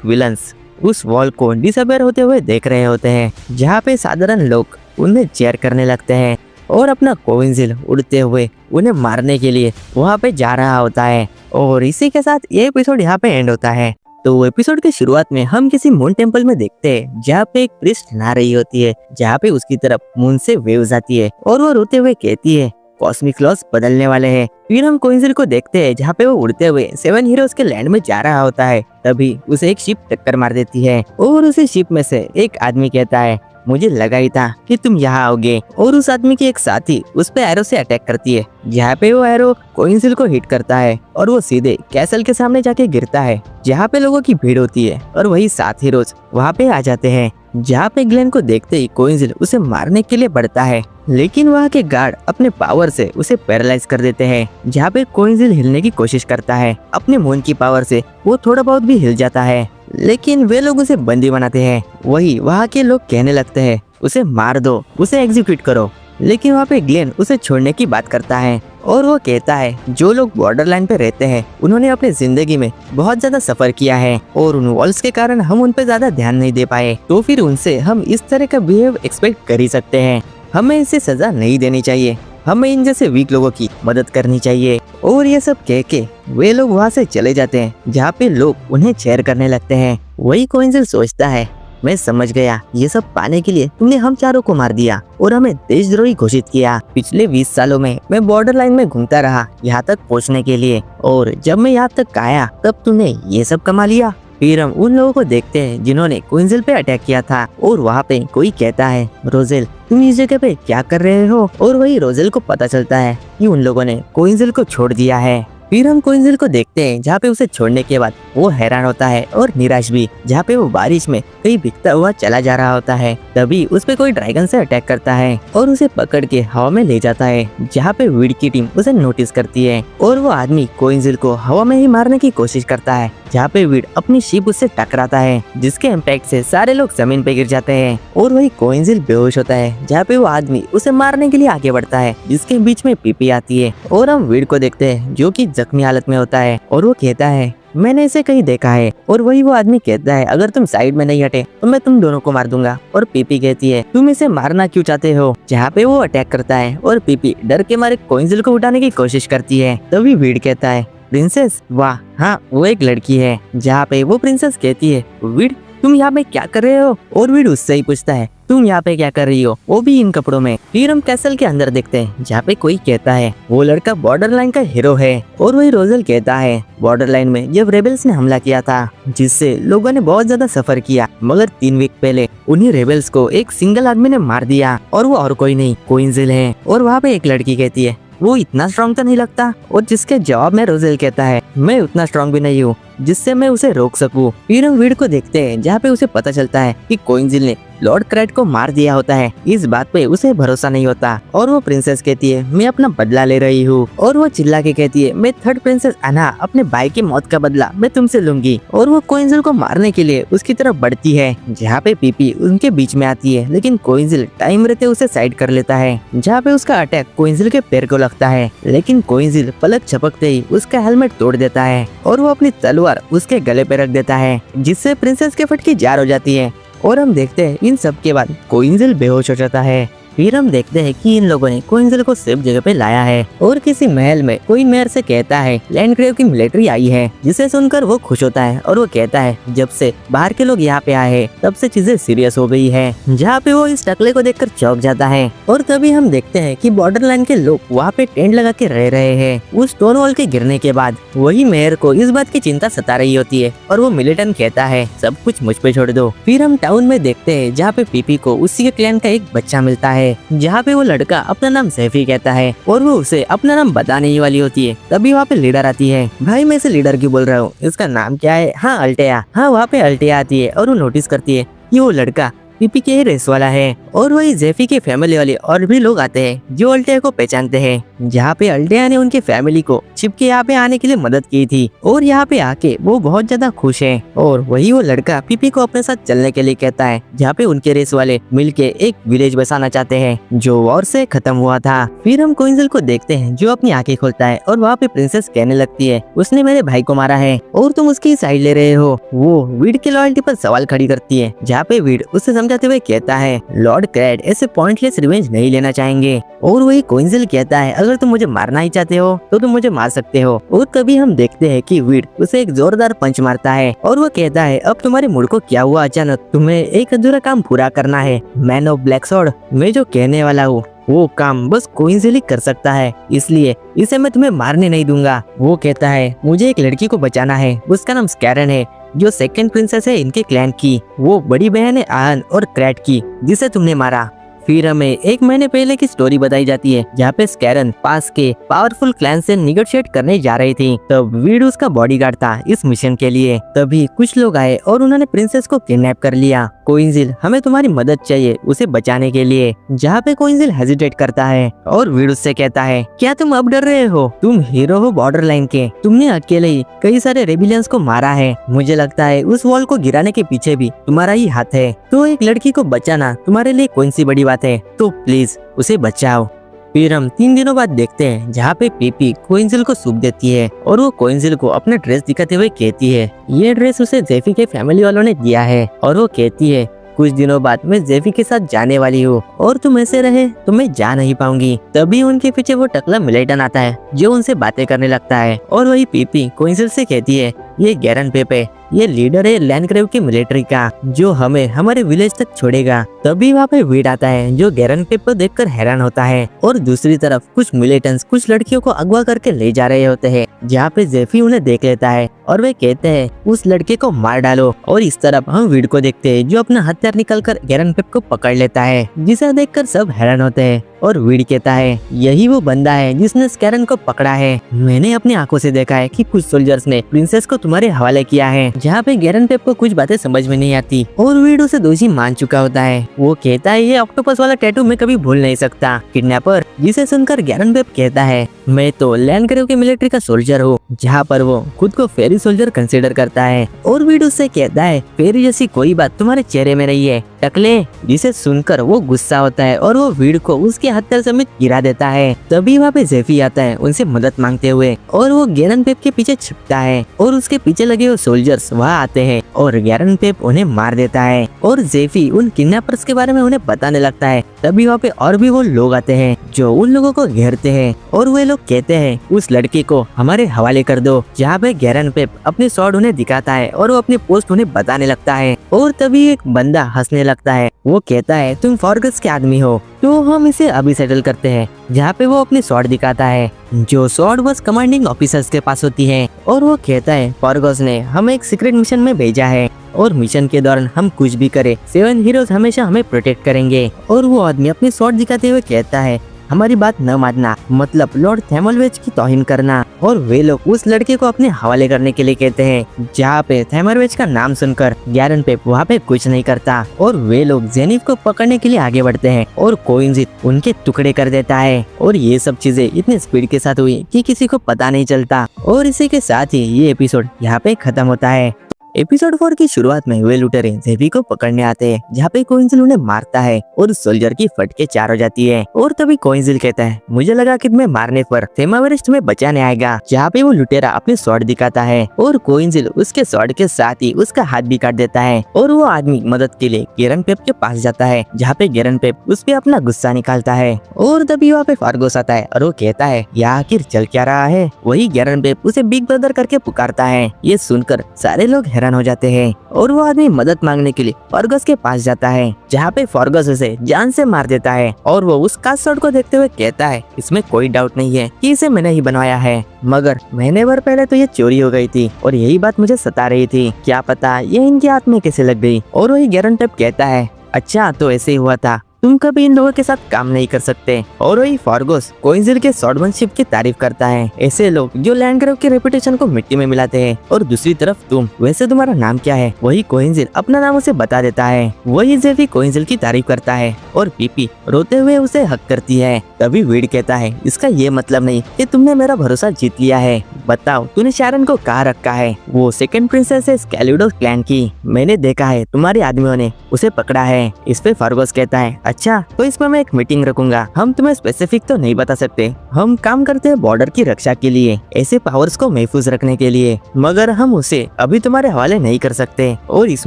#विलन्स उस वॉल को डिसअपियर होते हुए देख रहे होते हैं, जहाँ पे साधारण लोग उन्हें चेयर करने लगते हैं और अपना कोइंसिल उड़ते हुए उन्हें मारने के लिए वहाँ पे जा रहा होता है। और इसी के साथ ये एपिसोड यहाँ पे एंड होता है। तो एपिसोड के शुरुआत में हम किसी मून टेम्पल में देखते हैं, जहाँ पे एक प्रीस्ट नहा रही होती है, जहाँ पे उसकी तरफ मून से वेव्स आती है और वो रोते हुए कहती है कॉस्मिक लॉस बदलने वाले हैं। फिर हम कोइंसिल को देखते हैं, जहाँ पे वो उड़ते हुए 7 हीरोज के लैंड में जा रहा होता है। तभी उसे एक शिप टक्कर मार देती है और उसी शिप में से एक आदमी कहता है, मुझे लगा ही था कि तुम यहाँ आओगे। और उस आदमी की एक साथी उस पे एरो से अटैक करती है, जहाँ पे वो एरो कोइंसिल को हिट करता है और वो सीधे कैसल के सामने जाके गिरता है, जहाँ पे लोगों की भीड़ होती है। और वही 7 हीरोज वहाँ पे आ जाते हैं, जहाँ पे ग्लेन को देखते ही कोइंसिल उसे मारने के लिए बढ़ता है, लेकिन वहाँ के गार्ड अपने पावर से उसे पैरालाइज कर देते हैं। जहाँ पे कोइंसिल हिलने की कोशिश करता है, अपने मून की पावर से वो थोड़ा बहुत भी हिल जाता है, लेकिन वे लोग उसे बंदी बनाते हैं। वही वहाँ के लोग कहने लगते हैं, उसे मार दो, उसे एग्जीक्यूट करो। लेकिन वहाँ पे ग्लेन उसे छोड़ने की बात करता है और वो कहता है, जो लोग बॉर्डर लाइन पे रहते हैं उन्होंने अपनी जिंदगी में बहुत ज्यादा सफर किया है और उन वॉल्स के कारण हम उन पे ज्यादा ध्यान नहीं दे पाए, तो फिर उनसे हम इस तरह का बिहेव एक्सपेक्ट कर ही सकते हैं। हमें इसे सजा नहीं देनी चाहिए, हमें इन जैसे वीक लोगों की मदद करनी चाहिए। और ये सब कह के वे लोग वहाँ से चले जाते हैं, जहाँ पे लोग उन्हें चेयर करने लगते हैं। वही कोइंसिल सोचता है, मैं समझ गया, ये सब पाने के लिए तुमने हम चारों को मार दिया और हमें देशद्रोही घोषित किया। पिछले 20 सालों में मैं बॉर्डर लाइन में घूमता रहा यहाँ तक पहुँचने के लिए, और जब मैं यहाँ तक आया तब तुमने ये सब कमा लिया। फिर हम उन लोगों को देखते हैं जिन्होंने कोइंसिल पे अटैक किया था, और वहाँ पे कोई कहता है, रोजेल तुम इस जगह पे क्या कर रहे हो? और वही रोजेल को पता चलता है कि उन लोगों ने कोइंसिल को छोड़ दिया है। फिर हम कोइंसिल को देखते हैं, जहाँ पे उसे छोड़ने के बाद वो हैरान होता है और निराश भी, जहाँ पे वो बारिश में कहीं भीगता हुआ चला जा रहा होता है। तभी उस पे कोई ड्रैगन से अटैक करता है और उसे पकड़ के हवा में ले जाता है, जहाँ पे वीड की टीम उसे नोटिस करती है और वो आदमी कोइंसिल को हवा में ही मारने की कोशिश करता है, जहाँ पे वीड अपनी शिप उससे टकराता है, जिसके इम्पैक्ट से सारे लोग जमीन पे गिर जाते हैं और वही कोइंसिल बेहोश होता है, जहाँ पे वो आदमी उसे मारने के लिए आगे बढ़ता है, जिसके बीच में पीपी आती है। और हम वीड को देखते हैं जो कि जख्मी हालत में होता है और वो कहता है, मैंने इसे कहीं देखा है। और वही वो आदमी कहता है, अगर तुम साइड में नहीं हटे तो मैं तुम दोनों को मार दूंगा। और पीपी कहती है, तुम इसे मारना क्यों चाहते हो? जहाँ पे वो अटैक करता है और पीपी डर के मारे कोइंसिल को उठाने की कोशिश करती है। तभी वीड कहता है, प्रिंसेस? वाह हाँ, वो एक लड़की है। जहाँ पे वो प्रिंसेस कहती है, वीड तुम यहाँ पे क्या कर रहे हो? और वीड उससे ही पूछता है, तुम यहाँ पे क्या कर रही हो, वो भी इन कपड़ों में। फिर हम कैसल के अंदर देखते हैं जहाँ पे कोई कहता है वो लड़का बॉर्डर लाइन का हीरो है। और वही रोजेल कहता है बॉर्डर लाइन में जब रेबल्स ने हमला किया था जिससे लोगों ने बहुत ज्यादा सफर किया, मगर 3 वीक पहले उन्हीं रेबल्स को एक सिंगल आदमी ने मार दिया और वो और कोई नहीं क्वींजिल है। और वहाँ पे एक लड़की कहती है वो इतना स्ट्रॉन्ग तो नहीं लगता, और जिसके जवाब में रोजेल कहता है मैं उतना स्ट्रॉन्ग भी नहीं हूँ जिससे मैं उसे रोक सकूं। फिर हम वीड को देखते हैं जहाँ पे उसे पता चलता है कि क्वींजिल ने लॉर्ड क्रेट को मार दिया होता है। इस बात पे उसे भरोसा नहीं होता और वो प्रिंसेस कहती है मैं अपना बदला ले रही हूँ। और वो चिल्ला के कहती है मैं थर्ड प्रिंसेस अना अपने भाई की मौत का बदला मैं तुमसे लूंगी। और वो क्वींजिल को मारने के लिए उसकी तरफ बढ़ती है जहाँ पे पीपी उनके बीच में आती है, लेकिन क्वींजिल टाइम रहते उसे साइड कर लेता है जहाँ पे उसका अटैक क्वींजिल के पैर को लगता है। लेकिन क्वींजिल पलक झपकते ही उसका हेलमेट तोड़ देता है और वो अपनी तलवार उसके गले पे रख देता है जिससे प्रिंसेस के फटकी जार हो जाती है। और हम देखते हैं इन सब के बाद क्वींजिल बेहोश हो जाता है। फिर हम देखते हैं कि इन लोगों ने क्वींजिल को सेफ जगह पे लाया है और किसी महल में कोई मेयर से कहता है लैंडग्रेव की मिलिट्री आई है, जिसे सुनकर वो खुश होता है और वो कहता है जब से बाहर के लोग यहाँ पे आए हैं तब से चीजें सीरियस हो गई है, जहाँ पे वो इस टकले को देखकर चौंक जाता है। और तभी हम देखते हैं कि बॉर्डर लाइन के लोग वहाँ पे टेंट लगा के रह रहे हैं उस स्टोन वॉल के गिरने के बाद। वही मेयर को इस बात की चिंता सता रही होती है और वो मिलिटेंट कहता है सब कुछ मुझ पे छोड़ दो। फिर हम टाउन में देखते हैं जहाँ पे पीपी को उसी के क्लैन का एक बच्चा मिलता है जहाँ पे वो लड़का अपना नाम सैफी कहता है और वो उसे अपना नाम बताने ही वाली होती है। तभी वहाँ पे लीडर आती है। भाई मैं इसे लीडर क्यों बोल रहा हूँ, इसका नाम क्या है? हाँ अल्टेया। हाँ वहाँ पे अल्टेया आती है और वो नोटिस करती है कि वो लड़का पीपी के ही रेस वाला है। और वही जेफी के फैमिली वाले और भी लोग आते हैं जो अल्टेया को पहचानते हैं, जहाँ पे अल्टेया ने उनके फैमिली को छिप के यहाँ पे आने के लिए मदद की थी और यहाँ पे आके वो बहुत ज्यादा खुश है। और वही वो लड़का पीपी को अपने साथ चलने के लिए कहता है जहाँ पे उनके रेस वाले मिलके एक विलेज बसाना चाहते हैं जो वॉर से खत्म हुआ था। फिर हम क्वींजिल को देखते हैं जो अपनी आंखें खोलता है और वहाँ पे प्रिंसेस कहने लगती है उसने मेरे भाई को मारा है और तुम उसकी साइड ले रहे हो। वो वीड की लॉयल्टी पर सवाल खड़ी करती है जहाँ पे वीड उससे समझाते हुए कहता है लॉर्ड क्रेट ऐसे पॉइंटलेस रिवेंज नहीं लेना चाहेंगे। और वही क्वींजिल कहता है अगर तुम मुझे मारना ही चाहते हो तो तुम मुझे मार सकते हो। और तभी हम देखते हैं कि वीड उसे एक जोरदार पंच मारता है और वो कहता है अब तुम्हारे मूड को क्या हुआ अचानक, तुम्हें एक अधूरा काम पूरा करना है मैन ऑफ ब्लैक सॉर्ड। मैं जो कहने वाला हूँ वो काम बस क्वींजिल ही कर सकता है, इसलिए इसे मैं तुम्हें मारने नहीं दूंगा। वो कहता है मुझे एक लड़की को बचाना है, उसका नाम स्कैरन है जो सेकंड प्रिंसेस है इनके क्लैन की। वो बड़ी बहन है आन और क्रेट की जिसे तुमने मारा। फिर हमें 1 महीने पहले की स्टोरी बताई जाती है जहाँ पे स्कैरन पास के पावरफुल क्लैन से निगोशिएट करने जा रही थी। तब वीड उसका बॉडीगार्ड था इस मिशन के लिए। तभी कुछ लोग आए और उन्होंने प्रिंसेस को किडनैप कर लिया। क्वींजिल हमें तुम्हारी मदद चाहिए उसे बचाने के लिए, जहाँ पे क्वींजिल हेजिटेट करता है और वीड उससे कहता है क्या तुम अब डर रहे हो? तुम हीरो हो बॉर्डर लाइन के, तुमने अकेले ही कई सारे रेबिलियंस को मारा है। मुझे लगता है उस वॉल को गिराने के पीछे भी तुम्हारा ही हाथ है, तो एक लड़की को बचाना तुम्हारे लिए कौन सी बड़ी बात है, तो प्लीज उसे बचाओ। फिर हम 3 दिनों बाद देखते हैं जहाँ पे पीपी क्वींजिल को सूप देती है और वो क्वींजिल को अपना ड्रेस दिखाते हुए कहती है ये ड्रेस उसे जेफी के फैमिली वालों ने दिया है। और वो कहती है कुछ दिनों बाद मैं जेफी के साथ जाने वाली हूँ और तुम ऐसे रहे तो मैं जा नहीं पाऊंगी। तभी उनके पीछे वो टकला मिलेटन आता है जो उनसे बातें करने लगता है और वही पीपी क्वींजिल से कहती है ये गैरन पेपे, ये लीडर है लैंडग्रेव की मिलिट्री का जो हमें हमारे विलेज तक छोड़ेगा। तभी वहाँ पे वीड आता है जो गैरन पेप को देखकर हैरान होता है और दूसरी तरफ कुछ मिलिटेंट्स कुछ लड़कियों को अगवा करके ले जा रहे होते हैं, जहाँ पे जेफी उन्हें देख लेता है और वे कहते हैं उस लड़के को मार डालो। और इस तरफ हम वीड को देखते हैं जो अपना हथियार निकलकर गैरन पेप को पकड़ लेता है, जिसे देखकर सब हैरान होते हैं। और वीड कहता है यही वो बंदा है जिसने स्कैरन को पकड़ा है। मैंने अपनी आंखों से देखा है कि कुछ सोल्जर्स ने प्रिंसेस को तुम्हारे हवाले किया है, जहाँ पे गैरन पेप को कुछ बातें समझ में नहीं आती और वीड उसे दोषी मान चुका होता है। वो कहता है ये ऑक्टोपस वाला टैटू मैं कभी भूल नहीं सकता किडनैपर, जिसे सुनकर गैरन पेप कहता है मैं तो लैंडग्रेव के मिलिट्री का सोल्जर हूँ, जहाँ पर वो खुद को फेरी सोल्जर कंसिडर करता है। और वीड उससे कहता है फेरी जैसी कोई बात तुम्हारे चेहरे में नहीं है टकले, जिसे सुनकर वो गुस्सा होता है और वो वीड को उसके हथियार समेत गिरा देता है। तभी वहाँ पे जेफी आता है उनसे मदद मांगते हुए और वो गैरन पेप के पीछे छिपता है और उसके पीछे लगे हुए सोल्जर्स वहाँ आते हैं और गैरन पेप उन्हें मार देता है और जेफी उन किडनैपर्स के बारे में उन्हें बताने लगता है। तभी वहाँ पे और भी वो लोग आते हैं जो उन लोगों को घेरते हैं और वे लोग कहते हैं उस लड़की को हमारे हवाले कर दो, जहाँ पे गैरन पेप अपने स्वॉर्ड उन्हें दिखाता है और वो अपनी पोस्ट उन्हें बताने लगता है। और तभी एक बंदा हंसने लगता है। वो कहता है तुम फॉर्गस के आदमी हो, तो हम इसे अभी सेटल करते हैं। जहाँ पे वो अपनी स्वॉर्ड दिखाता है, जो स्वॉर्ड बस कमांडिंग ऑफिसर्स के पास होती है, और वो कहता है फॉर्गस ने हमें एक सीक्रेट मिशन में भेजा है और मिशन के दौरान हम कुछ भी करें 7 हीरोज हमेशा हमें प्रोटेक्ट करेंगे। और वो आदमी अपनी स्वॉर्ड दिखाते हुए कहता है हमारी बात न मानना मतलब लॉर्ड थैमरवेज की तौहीन करना। और वे लोग उस लड़के को अपने हवाले करने के लिए कहते हैं। जहाँ पे थैमरवेज का नाम सुनकर गैरन पेप वहाँ पे कुछ नहीं करता और वे लोग जेनिफ को पकड़ने के लिए आगे बढ़ते हैं और कोइंजित उनके टुकड़े कर देता है। और ये सब चीजें इतनी स्पीड के साथ हुई कि किसी को पता नहीं चलता। और इसी के साथ ही ये एपिसोड यहाँ पे खत्म होता है। एपिसोड 4 की शुरुआत में वे लुटेरे जेफी को पकड़ने आते हैं, जहाँ पे कोइंजिल उन्हें मारता है और सोल्जर की फटके 4 हो जाती है। और तभी कोइंजिल कहता है मुझे लगा कि तुम्हें मारने पर थेमावेरिस्ट तुम्हें बचाने आएगा। जहाँ पे वो लुटेरा अपनी स्वॉर्ड दिखाता है और कोइंजिल उसके स्वॉर्ड के साथ ही उसका हाथ भी काट देता है। और वो आदमी मदद के लिए गेरन पेप के पास जाता है, जहाँ पे गेरन पेप उस पे अपना गुस्सा निकालता है। और तभी वहाँ पे फार्गोस आता है और वो कहता है यह आखिर चल क्या रहा है। वही गेरन पेप उसे बिग ब्रदर करके पुकारता है। ये सुनकर सारे लोग हैरान हो जाते हैं और वो आदमी मदद मांगने के लिए फॉर्गस के पास जाता है, जहाँ पे फॉर्गस उसे जान से मार देता है। और वो उस कास्ट स्वॉर्ड को देखते हुए कहता है इसमें कोई डाउट नहीं है कि इसे मैंने ही बनवाया है, मगर महीने भर पहले तो ये चोरी हो गई थी और यही बात मुझे सता रही थी, क्या पता ये इनके हाथ में कैसे लग गई। और वही गेरन पेप कहता है अच्छा तो ऐसे ही हुआ था, तुम कभी इन लोगों के साथ काम नहीं कर सकते। और वही फॉर्गोस कोइंजिल के स्वॉर्डमैनशिप की तारीफ करता है, ऐसे लोग जो लैंडग्रेव की रेपुटेशन को मिट्टी में मिलाते हैं। और दूसरी तरफ तुम, वैसे तुम्हारा नाम क्या है? वही कोइंजिल अपना नाम उसे बता देता है। वही जेफी कोइंजिल की तारीफ करता है और पीपी रोते हुए उसे हक करती है। तभी वीड कहता है इसका ये मतलब नहीं कि तुमने मेरा भरोसा जीत लिया है, बताओ तूने शारन को कहाँ रखा है? वो सेकंड प्रिंसेस है स्कैल्यूडोस क्लैन की, मैंने देखा है तुम्हारे आदमियों ने उसे पकड़ा है। इस पे फॉर्गोस कहता है अच्छा तो इसमें मैं एक मीटिंग रखूंगा, हम तुम्हें स्पेसिफिक तो नहीं बता सकते, हम काम करते हैं बॉर्डर की रक्षा के लिए, ऐसे पावर्स को महफूज रखने के लिए, मगर हम उसे अभी तुम्हारे हवाले नहीं कर सकते और इस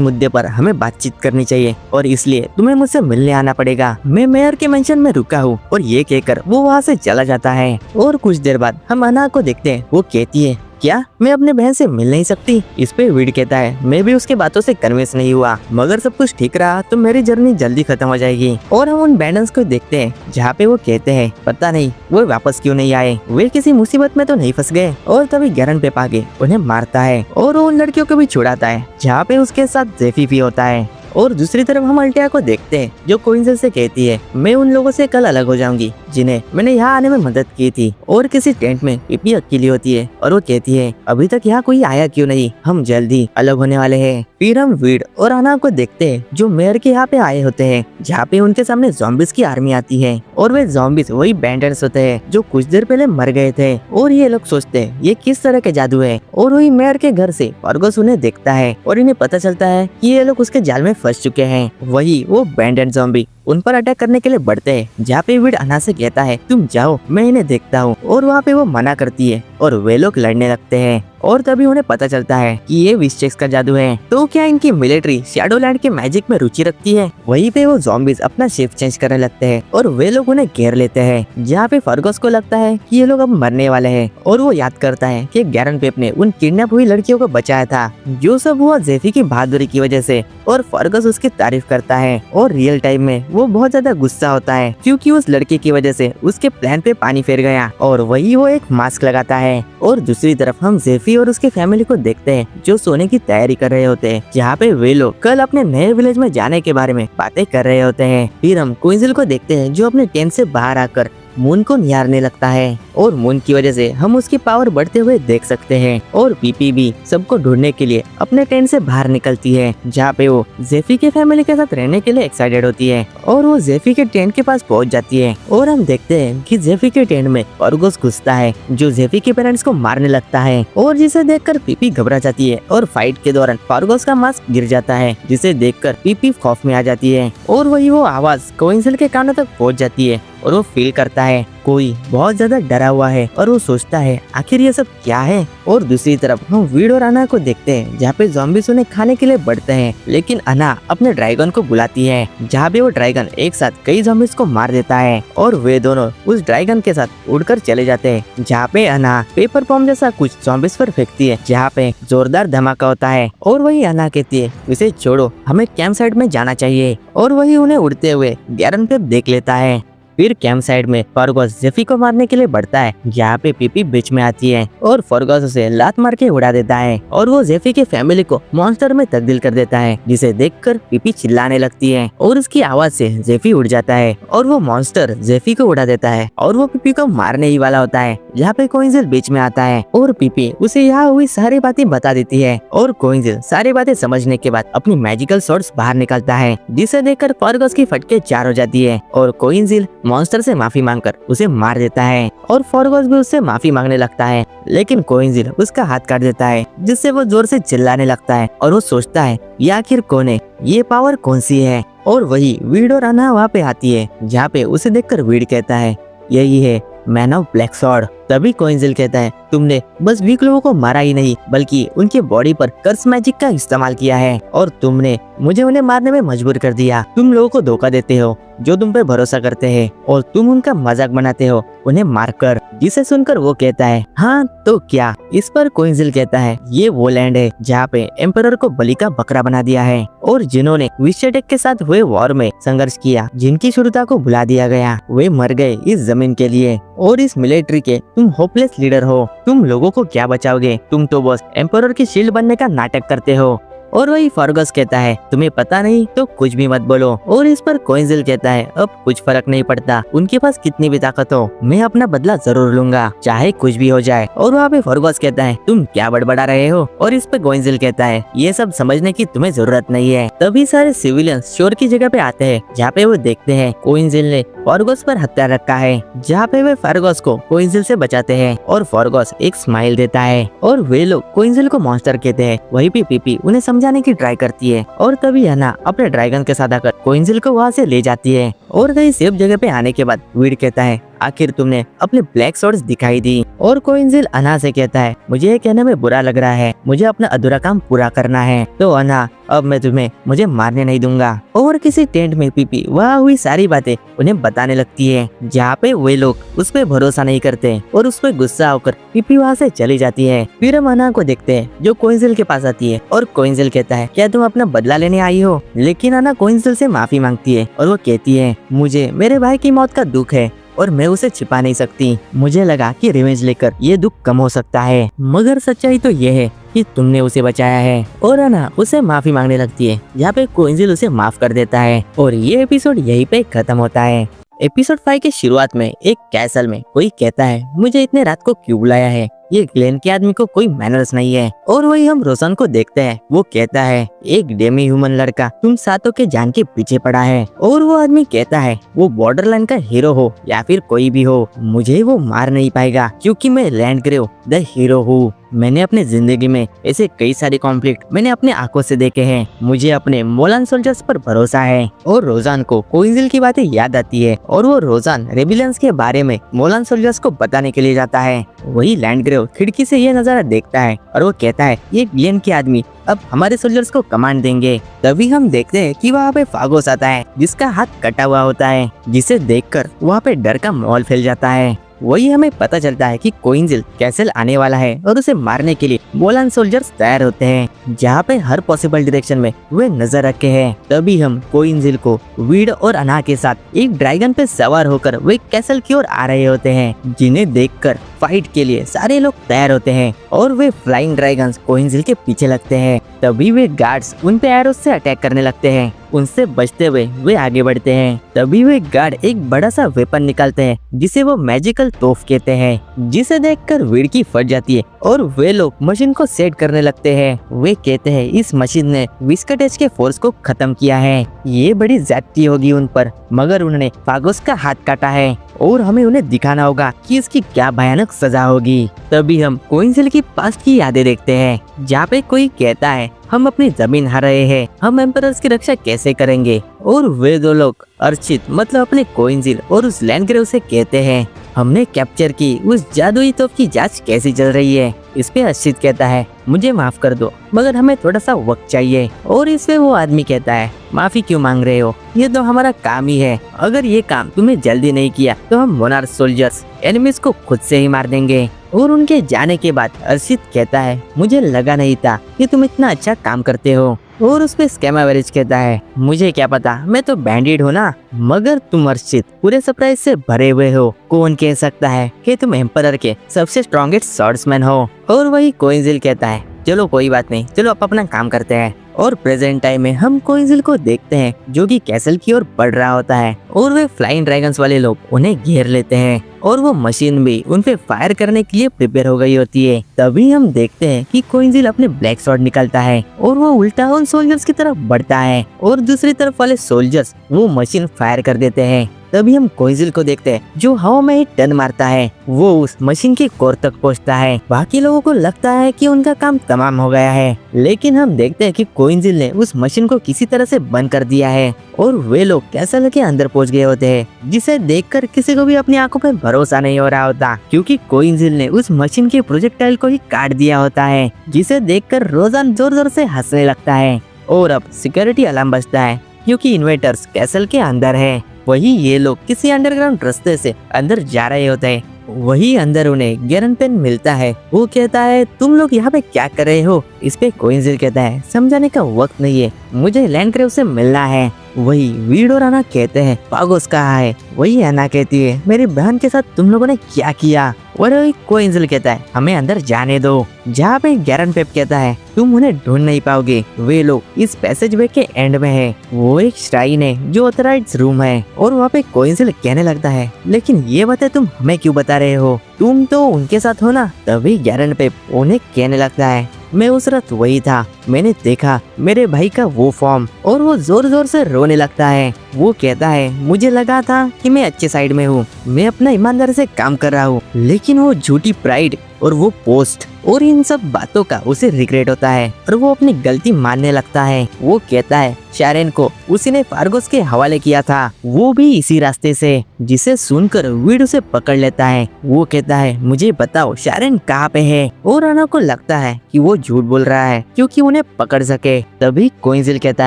मुद्दे पर हमें बातचीत करनी चाहिए और इसलिए तुम्हें मुझसे मिलने आना पड़ेगा। मैं मेयर के मेंशन में रुका हूँ। और ये कहकर वो वहाँ से चला जाता है। और कुछ देर बाद हम अना को देखते हैं, वो कहती है क्या मैं अपने बहन से मिल नहीं सकती? इस पे वीड कहता है मैं भी उसके बातों से कन्विंस नहीं हुआ, मगर सब कुछ ठीक रहा तो मेरी जर्नी जल्दी खत्म हो जाएगी। और हम उन बैंडन्स को देखते हैं, जहाँ पे वो कहते हैं पता नहीं वो वापस क्यों नहीं आए, वे किसी मुसीबत में तो नहीं फंस गए। और तभी गेरन पेप आके उन्हें मारता है और वो उन लड़कियों को भी छुड़ाता है, जहाँ पे उसके साथ जेफी भी होता है। और दूसरी तरफ हम अल्टिया को देखते हैं, जो कोइंजिल से कहती है मैं उन लोगों से कल अलग हो जाऊंगी जिन्हें मैंने यहाँ आने में मदद की थी। और किसी टेंट में पीपी अकेली होती है और वो कहती है अभी तक यहाँ कोई आया क्यों नहीं, हम जल्दी अलग होने वाले हैं। फिर हम वीड और अना को देखते हैं, जो मेयर के यहाँ पे आए होते हैं, जहाँ पे उनके सामने ज़ॉम्बिस की आर्मी आती है। और वे ज़ॉम्बिस वही बैंडर्स होते हैं जो कुछ देर पहले मर गए थे। और ये लोग सोचते हैं ये किस तरह के जादू है। और वही मेयर के घर से फॉर्गस उन्हें देखता है और इन्हें पता चलता है कि ये लोग उसके जाल में फंस चुके हैं। वही वो बैंडेड ज़ॉम्बी उन पर अटैक करने के लिए बढ़ते हैं, जहाँ पे वीड अना से कहता है तुम जाओ मैं इन्हें देखता हूँ। और वहाँ पे वो मना करती है और वे लोग लड़ने लगते हैं। और तभी उन्हें पता चलता है कि ये विशेक्स का जादू है, तो क्या इनकी मिलिट्री शैडोलैंड के मैजिक में रुचि रखती है। वहीं पे वो ज़ॉम्बीज अपना शेप चेंज करने लगते हैं और वे लोग उन्हें घेर लेते हैं, जहाँ पे फॉर्गस को लगता है कि ये लोग अब मरने वाले हैं। और वो याद करता है कि गेरन पेप ने उन किडनैप हुई लड़कियों को बचाया था, जो सब हुआ जेफी की बहादुरी की वजह से। और फॉर्गस उसकी तारीफ करता है और रियल टाइम में वो बहुत ज्यादा गुस्सा होता है, क्योंकि उस लड़के की वजह से उसके प्लान पे पानी फेर गया। और वही वो एक मास्क लगाता है। और दूसरी तरफ हम जेफी और उसकी फैमिली को देखते हैं, जो सोने की तैयारी कर रहे होते हैं, जहाँ पे वे लोग कल अपने नए विलेज में जाने के बारे में बातें कर रहे होते हैं। फिर हम कोइंजिल को देखते हैं, जो अपने टेंट से बाहर आकर मून को निहारने लगता है और मून की वजह से हम उसकी पावर बढ़ते हुए देख सकते हैं। और पीपी भी सबको ढूंढने के लिए अपने टेंट से बाहर निकलती है, जहाँ पे वो जेफी के फैमिली के साथ रहने के लिए एक्साइटेड होती है। और वो जेफी के टेंट के पास पहुंच जाती है और हम देखते हैं कि जेफी के टेंट में फॉर्गस घुसता है, जो जेफी के पेरेंट्स को मारने लगता है। और जिसे देखकर पीपी घबरा जाती है और फाइट के दौरान फॉर्गस का मास्क गिर जाता है, जिसे देखकर पीपी खौफ में आ जाती है। और वही वो आवाज कोइंजिल के कानों तक पहुँच जाती है और वो फील करता है कोई बहुत ज्यादा डरा हुआ है और वो सोचता है आखिर ये सब क्या है। और दूसरी तरफ हम वीड और अना को देखते हैं जहाँ पे ज़ॉम्बीज़ उन्हें खाने के लिए बढ़ते हैं, लेकिन अना अपने ड्रैगन को बुलाती है जहाँ पे वो ड्रैगन एक साथ कई ज़ॉम्बीज़ को मार देता है और वे दोनों उस ड्रैगन के साथ उड़कर चले जाते हैं जहाँ पे अना पेपर बॉम्ब जैसा कुछ ज़ॉम्बीज़ पर फेंकती है जहाँ पे जोरदार धमाका होता है और वही अना कहती है इसे छोड़ो, हमें कैंप साइड में जाना चाहिए। और वही उन्हें उड़ते हुए गैरन पे देख लेता है। फिर कैंप साइड में फॉर्गस जेफी को मारने के लिए बढ़ता है जहाँ पे पीपी बीच में आती है और फॉर्गस उसे लात मार के उड़ा देता है और वो जेफी के फैमिली को मॉन्स्टर में तब्दील कर देता है, जिसे देखकर पीपी चिल्लाने लगती है और उसकी आवाज से जेफी उड़ जाता है और वो मॉन्स्टर जेफी को उड़ा देता है और वो पीपी को मारने ही वाला होता है जहाँ पे कोइंजिल बीच में आता है और पीपी उसे यहाँ हुई सारी बातें बता देती है और कोइंजिल सारी बातें समझने के बाद अपनी मैजिकल स्वॉर्ड्स बाहर निकालता है, जिसे देखकर फॉर्गस की फटके चार हो जाती है और कोइंजिल मॉन्स्टर से माफी मांगकर उसे मार देता है और फॉर्गस भी उससे माफी मांगने लगता है, लेकिन कोइंजिल उसका हाथ काट देता है जिससे वो जोर से चिल्लाने लगता है और वो सोचता है ये आखिर कौन है, ये पावर कौन सी है। और वही वीड और अना वहाँ पे आती है जहाँ पे उसे देखकर वीड कहता है यही है मैन ऑफ ब्लैक स्वॉर्ड। तभी कोइंजिल कहता है तुमने बस वीक लोगों को मारा ही नहीं बल्कि उनके बॉडी पर कर्स मैजिक का इस्तेमाल किया है और तुमने मुझे उन्हें मारने में मजबूर कर दिया। तुम लोगों को धोखा देते हो जो तुम पे भरोसा करते हैं और तुम उनका मजाक बनाते हो उन्हें मारकर। जिसे सुनकर वो कहता है हाँ तो क्या। इस पर कोइंजिल कहता है ये वो लैंड है जहाँ पे एम्परर को बलि का बकरा बना दिया है और जिन्होंने विशेटेक के साथ हुए वॉर में संघर्ष किया, जिनकी शुरुता को भुला दिया गया, वे मर गए इस जमीन के लिए और इस मिलिट्री के तुम होपलेस लीडर हो। तुम लोगों को क्या बचाओगे, तुम तो बस एम्परर की शील्ड बनने का नाटक करते हो। और वही फॉर्गस कहता है तुम्हें पता नहीं तो कुछ भी मत बोलो। और इस पर कोइंजिल कहता है अब कुछ फर्क नहीं पड़ता, उनके पास कितनी भी ताकत हो, मैं अपना बदला जरूर लूंगा चाहे कुछ भी हो जाए। और वहाँ पे फॉर्गस कहता है तुम क्या बड़बड़ा रहे हो। और इस पे कोइंजिल कहता है ये सब समझने की तुम्हें जरूरत नहीं है। तभी सारे सिविलियंस शोर की जगह पे आते हैं जहाँ पे वो देखते हैं कोइंजिल ने फॉर्गस पर हथियार रखा है, जहाँ पे वे फॉर्गस को कोइंजिल से बचाते हैं और फॉर्गस एक स्माइल देता है और वे लोग कोइंजिल को मॉन्स्टर कहते हैं। वहीं पे पीपी उन्हें समझाने की ट्राई करती है और तभी अना अपने ड्रैगन के साथ आकर कोइंजिल को वहाँ से ले जाती है। और कहीं सेफ जगह पे आने के बाद वीड कहता है आखिर तुमने अपने ब्लैक स्वॉर्ड्स दिखाई दी। और कोइंजिल अना से कहता है मुझे ये कहने में बुरा लग रहा है, मुझे अपना अधूरा काम पूरा करना है। तो अना अब मैं तुम्हें मुझे मारने नहीं दूंगा। और किसी टेंट में पीपी वहाँ हुई सारी बातें उन्हें बताने लगती है जहाँ पे वे लोग उस पे भरोसा नहीं करते और उस पे गुस्सा होकर पीपी वहाँ से चली जाती है। फिर हम अना को देखते हैं जो कोइंजिल के पास आती है और कोइंजिल कहता है क्या तुम अपना बदला लेने आई हो। लेकिन अना कोइंजिल से माफी मांगती है और वो कहती है मुझे मेरे भाई की मौत का दुख है और मैं उसे छिपा नहीं सकती। मुझे लगा कि रिवेंज लेकर ये दुख कम हो सकता है, मगर सच्चाई तो ये है कि तुमने उसे बचाया है। और अना उसे माफी मांगने लगती है जहाँ पे कोइंजिल उसे माफ कर देता है और ये एपिसोड यहीं पे खत्म होता है। एपिसोड 5 के शुरुआत में एक कैसल में कोई कहता है मुझे इतने रात को क्यों बुलाया है, ये ग्लेन के आदमी को कोई मैनर्स नहीं है। और वही हम रोशन को देखते हैं, वो कहता है एक डेमी ह्यूमन लड़का तुम सातों के जान के पीछे पड़ा है। और वो आदमी कहता है वो बॉर्डरलाइन का हीरो हो या फिर कोई भी हो, मुझे वो मार नहीं पाएगा क्योंकि मैं लैंडग्रेव द हीरो हूँ। मैंने अपने जिंदगी में ऐसे कई सारे कॉन्फ्लिक्ट मैंने अपने आंखों से देखे हैं, मुझे अपने मोलान सोल्जर्स पर भरोसा है। और रोजान को कोइंजिल की बातें याद आती है और वो रोजान रेबिलियंस के बारे में मोलान सोल्जर्स को बताने के लिए जाता है। वही लैंडग्रेव खिड़की से ये नजारा देखता है और वो कहता है ये ग्लेन के आदमी अब हमारे सोल्जर्स को कमांड देंगे। तभी हम देखते हैं कि वहाँ पे फागोस आता है जिसका हाथ कटा हुआ होता है, जिसे देखकर वहाँ पे डर का माहौल फैल जाता है। वही हमें पता चलता है कि कोइंजिल कैसल आने वाला है और उसे मारने के लिए मोलान सोल्जर्स तैयार होते हैं जहाँ पे हर पॉसिबल डायरेक्शन में वे नजर रखे हैं। तभी हम कोइंजिल को वीड और अना के साथ एक ड्रैगन पे सवार होकर वे कैसल की ओर आ रहे होते हैं, जिन्हें देखकर फाइट के लिए सारे लोग तैयार होते हैं और वे फ्लाइंग ड्रैगन्स कोइंजिल के पीछे लगते हैं। तभी वे गार्ड्स उन पे एरोस से अटैक करने लगते हैं, उनसे बचते हुए वे आगे बढ़ते हैं। तभी वे गार्ड एक बड़ा सा वेपन निकालते हैं जिसे वो मैजिकल तोफ कहते हैं, जिसे देखकर वीड की फट जाती है और वे लोग मशीन को सेट करने लगते हैं। वे कहते हैं इस मशीन ने विस्कटेज के फोर्स को खत्म किया है, ये बड़ी ज्यादती होगी उन पर, मगर उन्होंने फागोस का हाथ काटा है और हमें उन्हें दिखाना होगा कि इसकी क्या भयानक सजा होगी। तभी हम कोइंजिल की पास्ट की यादें देखते हैं जहाँ पे कोई कहता है हम अपनी जमीन हार रहे हैं, हम एम्परर्स की रक्षा कैसे करेंगे। और वे दो लोग अर्चित मतलब अपने कोइंजिल और उस लैंडग्रेव से कहते हैं हमने कैप्चर की उस जादुई तोप की जांच कैसी चल रही है। इस पे अर्चित कहता है मुझे माफ कर दो मगर हमें थोड़ा सा वक्त चाहिए। और इस पे वो आदमी कहता है माफी क्यों मांग रहे हो, ये तो हमारा काम ही है। अगर ये काम तुम्हें जल्दी नहीं किया तो हम मोनार्क सोल्जर्स एनिमीज को खुद से ही मार देंगे। और उनके जाने के बाद अर्चित कहता है मुझे लगा नहीं था कि तुम इतना अच्छा काम करते हो। और उस पे स्कैमावेरिज कहता है मुझे क्या पता, मैं तो बैंडिड हूँ ना, मगर तुम अर्चित पूरे सरप्राइज से भरे हुए हो। कौन कह सकता है कि तुम एम्परर के सबसे स्ट्रॉन्गेस्ट स्वॉर्ड्समैन हो। और वही कोइंजिल कहता है चलो कोई बात नहीं, चलो आप अपना काम करते हैं। और प्रेजेंट टाइम में हम कोइंजिल को देखते हैं जो कि कैसल की ओर बढ़ रहा होता है और वे फ्लाइंग ड्रैगन्स वाले लोग उन्हें घेर लेते हैं और वो मशीन भी उन पे फायर करने के लिए प्रिपेयर हो गई होती है। तभी हम देखते हैं कि कोइंजिल अपने ब्लैक स्वॉर्ड निकालता है और वो उल्टा उन सोल्जर्स की तरफ बढ़ता है और दूसरी तरफ वाले सोल्जर्स वो मशीन फायर कर देते हैं। तभी हम कोइंजिल को देखते हैं जो हवा में ही टर्न मारता है, वो उस मशीन के कोर तक पहुंचता है। बाकी लोगों को लगता है कि उनका काम तमाम हो गया है, लेकिन हम देखते हैं कि कोइंजिल ने उस मशीन को किसी तरह से बंद कर दिया है और वे लोग कैसल के अंदर पहुंच गए होते हैं, जिसे देखकर किसी को भी अपनी आंखों पर भरोसा नहीं हो रहा होता, क्योंकि कोइंजिल ने उस मशीन के प्रोजेक्टाइल को ही काट दिया होता है, जिसे देखकर रोजान जोर जोर से हंसने लगता है। और अब सिक्योरिटी अलार्म बजता है क्योंकि इन्वेटर्स कैसल के अंदर है। वही ये लोग किसी अंडरग्राउंड रास्ते से अंदर जा रहे होते हैं। वही अंदर उन्हें गेरनपेन मिलता है। वो कहता है तुम लोग यहाँ पे क्या कर रहे हो। इस पे कोइंजिल कहता है समझाने का वक्त नहीं है, मुझे लैंडग्रेव से मिलना है। वही वीड और आना कहते हैं फागोस कहाँ है। वही आना कहती है मेरी बहन के साथ तुम लोगों ने क्या किया। और वही कोइंजिल कहता है हमें अंदर जाने दो। जहाँ पे गैरनपेप कहता है तुम उन्हें ढूंढ नहीं पाओगे, वे लोग इस पैसेज वे के एंड में है। वो एक श्राइन है जो ऑथराइज्ड रूम है। और वहाँ पे कोइंजिल कहने लगता है लेकिन ये बातें तुम हमें क्यों बता रहे हो, तुम तो उनके साथ हो ना। तभी गैरनपेप उन्हें कहने लगता है मैं उस रात वही था, मैंने देखा मेरे भाई का वो फॉर्म। और वो जोर जोर से रोने लगता है। वो कहता है मुझे लगा था कि मैं अच्छे साइड में हूँ, मैं अपना ईमानदारी से काम कर रहा हूँ, लेकिन वो झूठी प्राइड और वो पोस्ट और इन सब बातों का उसे रिग्रेट होता है और वो अपनी गलती मानने लगता है। वो कहता है शारेन को उसी ने फार्गोस के हवाले किया था, वो भी इसी रास्ते से, जिसे सुनकर वीड उसे पकड़ लेता है। वो कहता है मुझे बताओ शारेन कहाँ पे है। और आना को लगता है कि वो झूठ बोल रहा है क्योंकि उन्हें पकड़ सके। तभी कोइंजिल कहता